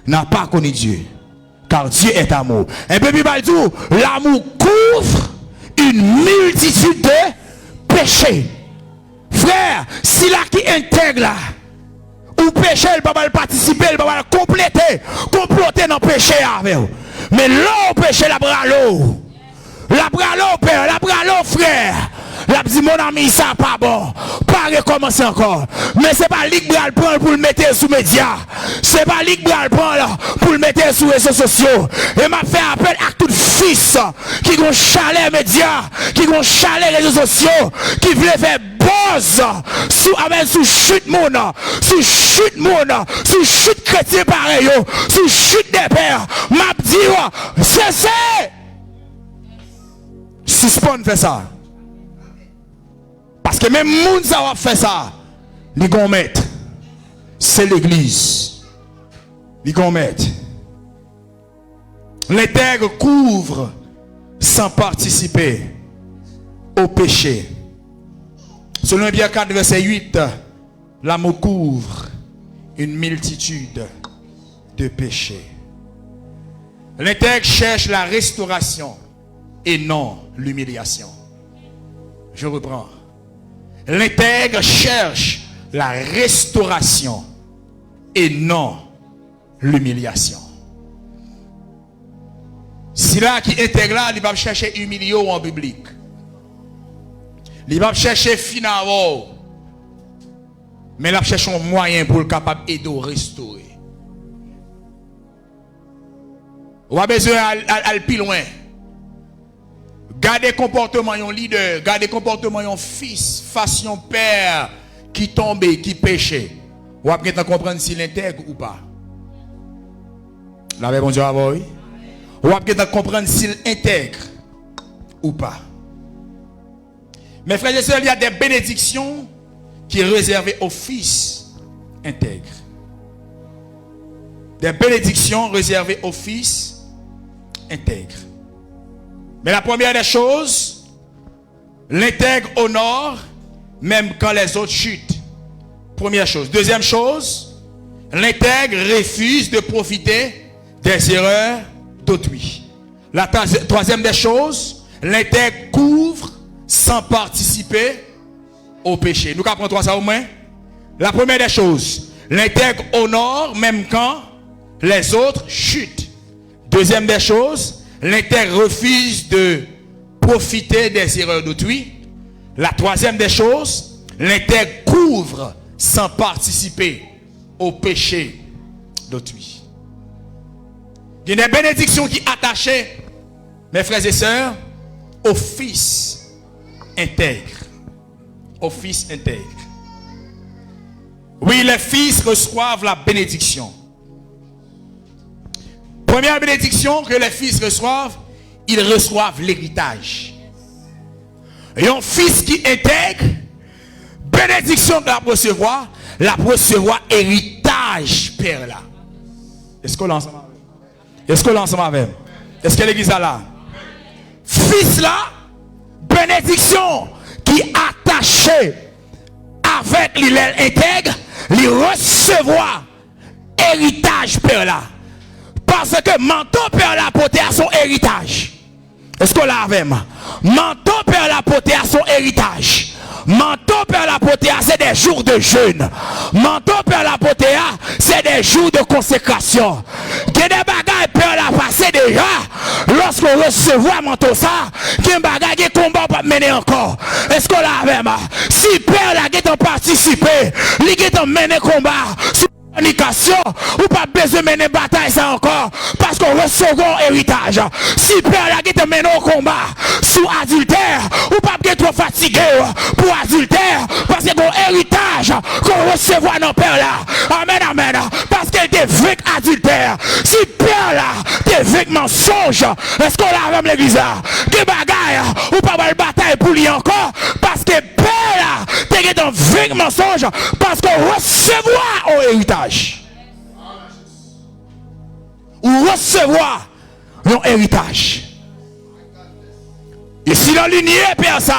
n'a pas connu Dieu. Car Dieu est amour. Et puis, l'amour couvre une multitude de péchés. Frère, si là qui intègre là, ou péché, il va pas participer, il va pas compléter, comploter dans le péché avec vous. Mais l'eau péché, la bralo. La bralo, père, la bralo, frère. La dit mon ami, ça pas bon. Pas recommencer encore. Mais c'est pas lui qui va le prendre pour le mettre sous médias. C'est pas lui qui va le prendre pour le mettre sous les réseaux sociaux. Et m'a fait appel à tout fils qui ont chalet médias, qui ont chalet réseaux sociaux, qui veulent faire buzz sous chute moun, sous chute moun, sous chute chrétien pareil, sous chute des pères. M'a dit, cessez. Suspend fait ça. Parce que même moun ça va faire ça. Les gon mettre. C'est l'église. Les gon mettre. L'intègre couvre sans participer au péché. Selon Pierre 4 verset 8, l'amour couvre une multitude de péchés. L'intègre cherche la restauration et non l'humiliation. Je reprends. L'intègre cherche la restauration et non l'humiliation. Si là qui intègre là, il va chercher humilier en public. Il va chercher finalement. Mais il va chercher un moyen pour le capable d'aider à restaurer. On a besoin d'aller plus loin. Gardez comportement yon leader, gardez comportement yon fils, face yon père qui tombe, qui péche. Ou après comprendre s'il intègre ou pas. La bon Dieu à vous. Ou après comprendre s'il intègre ou pas. Mes frères et sœurs, il y a des bénédictions qui sont réservées aux fils intègres. Des bénédictions réservées aux fils intègres. Mais la première des choses, l'intègre honore même quand les autres chutent. Première chose. Deuxième chose, l'intègre refuse de profiter des erreurs d'autrui. La troisième des choses, l'intègre couvre sans participer au péché. Nous apprenons trois ça au moins. La première des choses, l'intègre honore même quand les autres chutent. Deuxième des choses, l'intègre refuse de profiter des erreurs d'autrui. La troisième des choses, l'intègre couvre sans participer au péché d'autrui. Il y a des bénédictions qui attachent, mes frères et sœurs, au fils intègre. Au fils intègre. Oui, les fils reçoivent la bénédiction. Première bénédiction que les fils reçoivent, ils reçoivent l'héritage. Et un fils qui intègre, bénédiction de la recevoir héritage, père là. Est-ce qu'on l'a ensemble avec? Est-ce qu'on l'a ensemble avec? Est-ce que l'église est là? Fils là, bénédiction qui est attachée avec l'île intègre, lui recevoir héritage père là. Parce que manteau père là porté à son héritage. Est-ce qu'on l'a avec moi? Manteau père la porté à son héritage. Manteau père la porté à c'est des jours de jeûne. Manteau père la porté à c'est des jours de consécration. Il y a des bagages père la passé déjà. Lorsqu'on recevra manteau ça, il y a des bagages qui combat pour mener encore. Est-ce qu'on l'a avec moi? Si père la qui participé, il qui mené combat. Communication, ou pas besoin de mener bataille ça encore, parce qu'on recevra un héritage. Si père la qui te mène au combat sous adultère, ou pas bien trop fatigué pour adultère, parce que mon héritage qu'on recevra nos pères là. Amen, amen. Parce qu'elle était avec adultère. Si père là, t'es avec mensonge, est-ce qu'on l'a avec l'église là? Que bagaille, ou pas de bataille pour lui encore, parce que père là, t'es avec mensonge, parce qu'on recevra un héritage. Ou recevoir un héritage. Et si dans l'union père ça,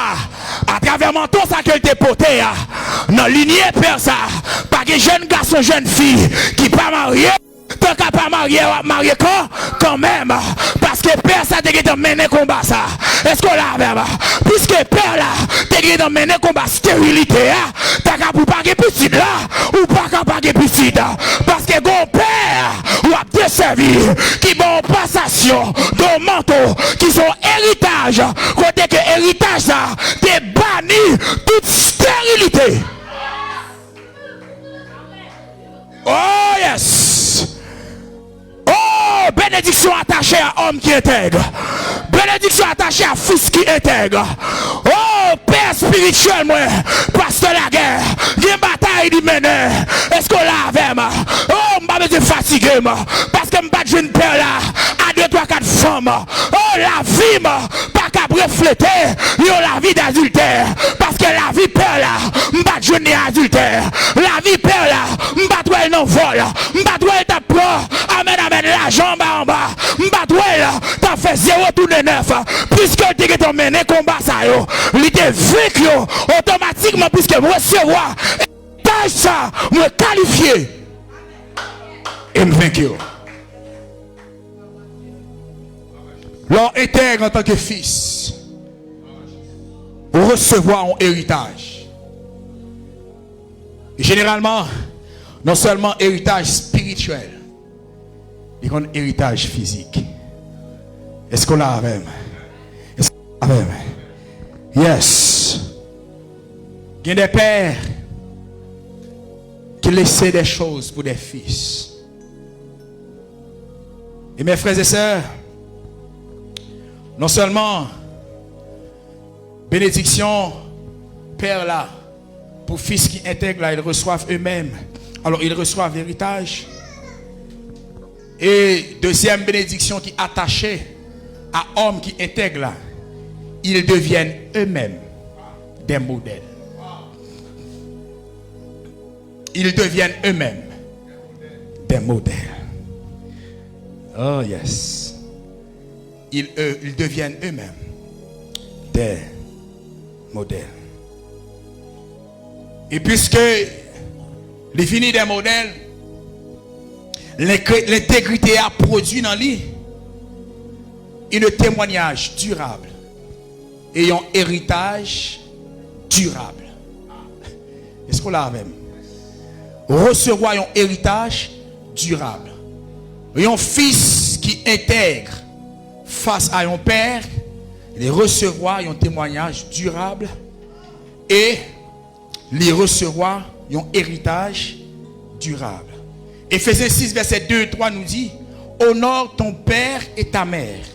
à travers manteau ça que te porté, dans l'union père ça, pas que jeune garçon, jeune fille qui pas marié, tant qu'à pas marié quand même, parce que père ça te mené combat ça. Est-ce qu'on l'a avec? Puisque père là, te mené combat stérilité, t'as qu'à pour pas que petit là, ou pas qu'à pas que petit, parce que bon père, ou a desservi, qui bon passation, de manteau, qui sont héritage, côté que héritage ça, t'es banni toute stérilité. Oh yes! Oh, bénédiction attachée à homme qui intègre. Bénédiction attachée à fils qui intègre. Oh, père spirituel, moi, pasteur la guerre. Il y a une bataille qui mène. Est-ce qu'on l'a avec moi? Oh, je suis fatigué, parce que je ne suis pas père là, à 2, 3, 4 femmes. Oh, la vie, pas qu'à refléter, la vie d'adultère. Parce que la vie père là, je ne suis pas adultère. La vie père là, je ne suis pas non vol. Je ne suis pas ta pro. Amen, amen, la jambe en bas. Je ne suis pas t'as fait 0 tourner 9. Puisque tu es mené combat ça, il était vécu automatiquement, puisque je recevoir ça, me qualifier et me vaincre. L'on intègre en tant que fils pour recevoir un héritage. Et généralement, non seulement héritage spirituel, mais un héritage physique. Est-ce qu'on l'a avec? Est-ce qu'on l'a avec? Yes. Il y a des pères qui laissaient des choses pour des fils. Et mes frères et sœurs, non seulement bénédiction, père là, pour fils qui intègrent là, ils reçoivent eux-mêmes. Alors ils reçoivent l'héritage. Et deuxième bénédiction qui est attachée à hommes qui intègrent là, ils deviennent eux-mêmes des modèles. Ils deviennent eux-mêmes des modèles. Oh yes. Ils deviennent eux-mêmes des modèles. Et puisque les finis des modèles, l'intégrité a produit dans lui un témoignage durable et un héritage durable. Est-ce qu'on l'a même? Recevoir un héritage durable. Un fils qui intègre face à un père, il recevoir un témoignage durable et il recevoir un héritage durable. Éphésiens 6, verset 2 et 3 nous dit: honore ton père et ta mère,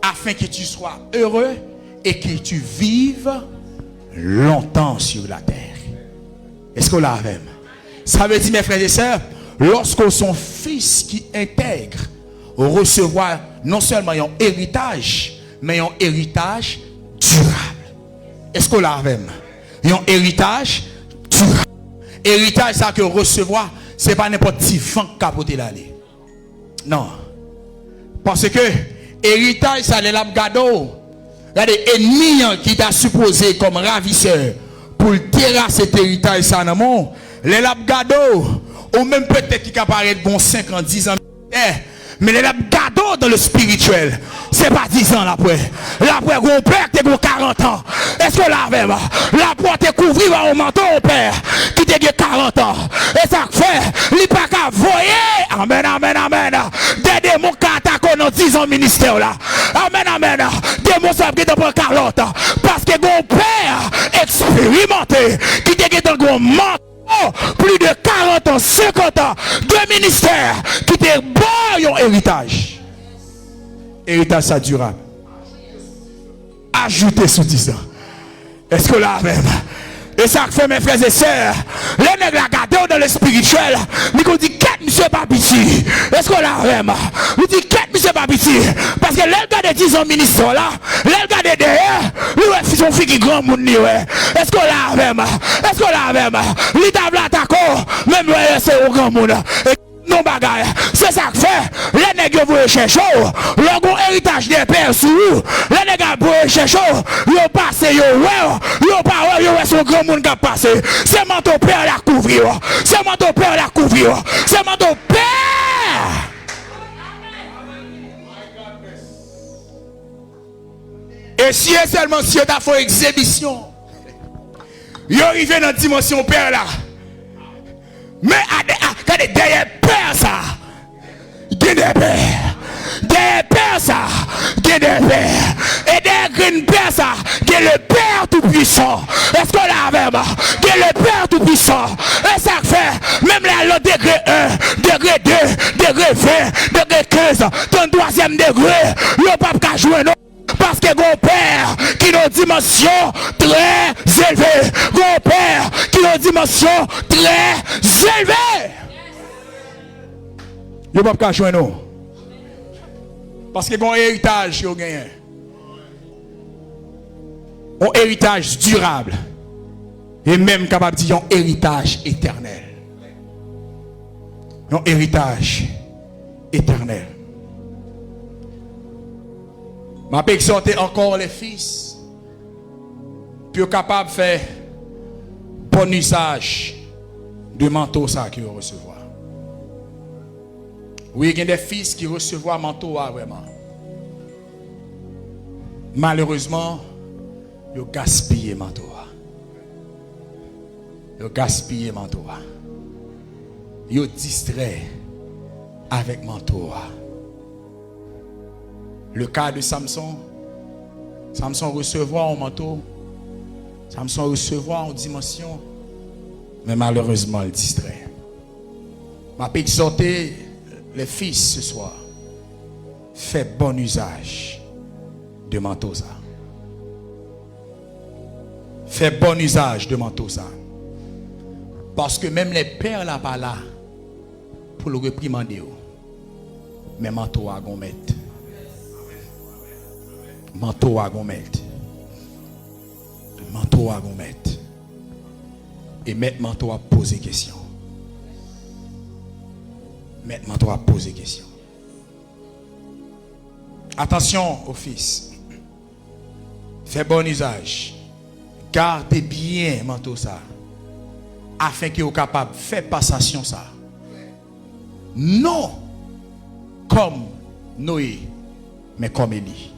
afin que tu sois heureux et que tu vives longtemps sur la terre. Est-ce qu'on l'a même? Ça veut dire, mes frères et sœurs, lorsqu'on son fils qui intègre, recevoir non seulement un héritage, mais un héritage durable. Est-ce qu'on l'a même? Un héritage durable. Héritage, ça que recevoir, c'est pas n'importe qui vent capoter l'aller. Non. Parce que héritage, ça les gado. Regardez, ennemi qui t'a supposé comme ravisseur pour terrasser cet héritage, ça non. Les gado, ou même peut-être qui apparaît bon 5 ans, 10 ans. Mais les gado dans le spirituel, c'est pas 10 ans après. L'après, mon père, t'es 40 ans. Est-ce que là, même, la porte est couverte par un manteau, mon père, qui t'es 40 ans. Et ça fait, il pas qu'à voyer. Amen, amen, amen. Des démons qui attaquent dans 10 ans ministère là. Amen, amen. Des démons qui sont dans 40 ans. Parce que mon père expérimenté, qui t'es dans un manteau. Plus de 40 ans, 50 ans de ministère qui te bon un héritage. Héritage ça durable. Ajoutez sous 10 ans. Est-ce que là même? Et ça fait mes frères et sœurs, les nègres regardent dans le spirituel, mais qu'on dit qu'est monsieur Babiti. Est-ce que là même? On dit qu'est monsieur Babiti. Parce que les gars de 10 ans ministre là, les gars de derrière, ils sont filles qui grand monde. Est-ce que là même? Est-ce que là même? L'état l'attaquant, même c'est au grand monde. Non bagaille, c'est ça que fait. Les nègres vont chercher, le bon héritage des pères sous vous. Les nègres vont chercher, ils passent, ils pas, ils sont grand monde qui a passé. C'est mon père la couvrir. C'est mon père la couvrir. C'est mon père. Et si seulement si tu as fait exhibition, ils arrivent dans la dimension père là. Mais derrière père ça, il y a des pères. Derrière père ça, il y a des pères. Et derrière une père ça, il y a le Père Tout-Puissant. Est-ce qu'on l'a même? Il y a le Père Tout-Puissant. Et ça fait, même là, le degré 1, degré 2, degré 20, degré 15, 33e degré, il n'y a pas qu'à jouer non. Parce que mon père qui a une dimension très élevée. Mon père qui a une dimension très élevée. Il n'y a pas de jouer nous. Parce que mon héritage qui a gagné. Un héritage durable. Et même capable de dire un héritage éternel. Un héritage éternel. Je vais exhorter encore les fils pour capable de faire bon usage de manteau ça qu'ils recevoir. Oui, il y a des fils qui recevront manteau vraiment. Malheureusement, ils ont gaspillé manteau. Ils ont gaspillé manteau. Ils ont distrait avec manteau. Le cas de Samson, Samson recevra un manteau, Samson recevra en dimension, mais malheureusement il distrait. Je vais exhorter les fils ce soir, faites bon usage de manteau ça. Faites bon usage de manteau ça. Parce que même les pères là pas là pour le réprimander. Mais manteau à gon mettre. Manteau à gon mettre. Manteau à gon mettre. Et mettre manteau à poser question. Mettre manteau à poser question. Attention aux fils. Faites bon usage. Gardez bien manteau ça. Afin que vous soyez capable de faire passation ça. Non comme Noé, mais comme Élie.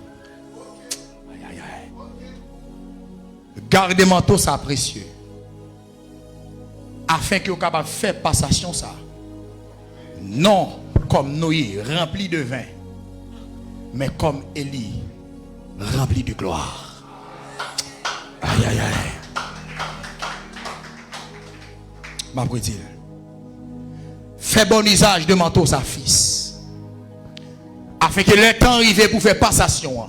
Aïe, aïe, aïe. Gardez manteau ça précieux. Afin que vous soyez capable de faire passation ça. Non comme Noé, rempli de vin, mais comme Élie, rempli de gloire. Aïe, aïe, aïe. Ma prédile. Fais bon usage de manteau sa fils. Afin que le temps arrive pour faire passation.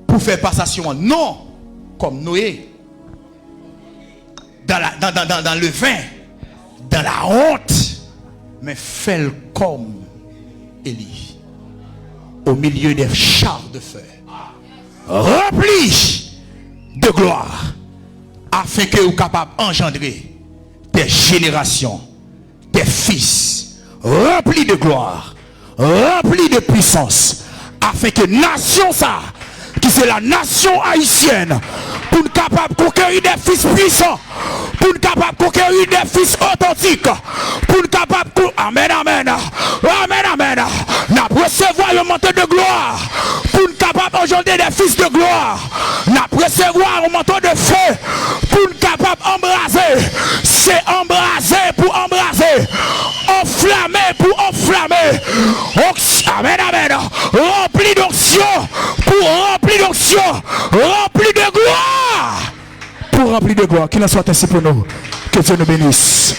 Pour faire passation. Non comme Noé. Dans le vin. Dans la honte. Mais fais-le comme Élie. Au milieu des chars de feu. Rempli de gloire. Afin que vous soyez capable d'engendrer des générations, des fils rempli de gloire, rempli de puissance, afin que nation ça, qui c'est la nation haïtienne, pour nous capable de conquérir des fils puissants, pour nous capable de conquérir des fils authentiques, pour nous capable de... Amen, amen, amen, amen. Nous recevoir le manteau de gloire, pour nous capable aujourd'hui des fils de gloire. Nous recevoir un manteau de feu, pour nous capable d'embraser. C'est embraser pour embraser, enflammer pour enflammer. Amen, amen. Rempli d'onction pour rempli d'onction, rempli de gloire pour remplir de gloire. Qu'il en soit ainsi pour nous. Que Dieu nous bénisse.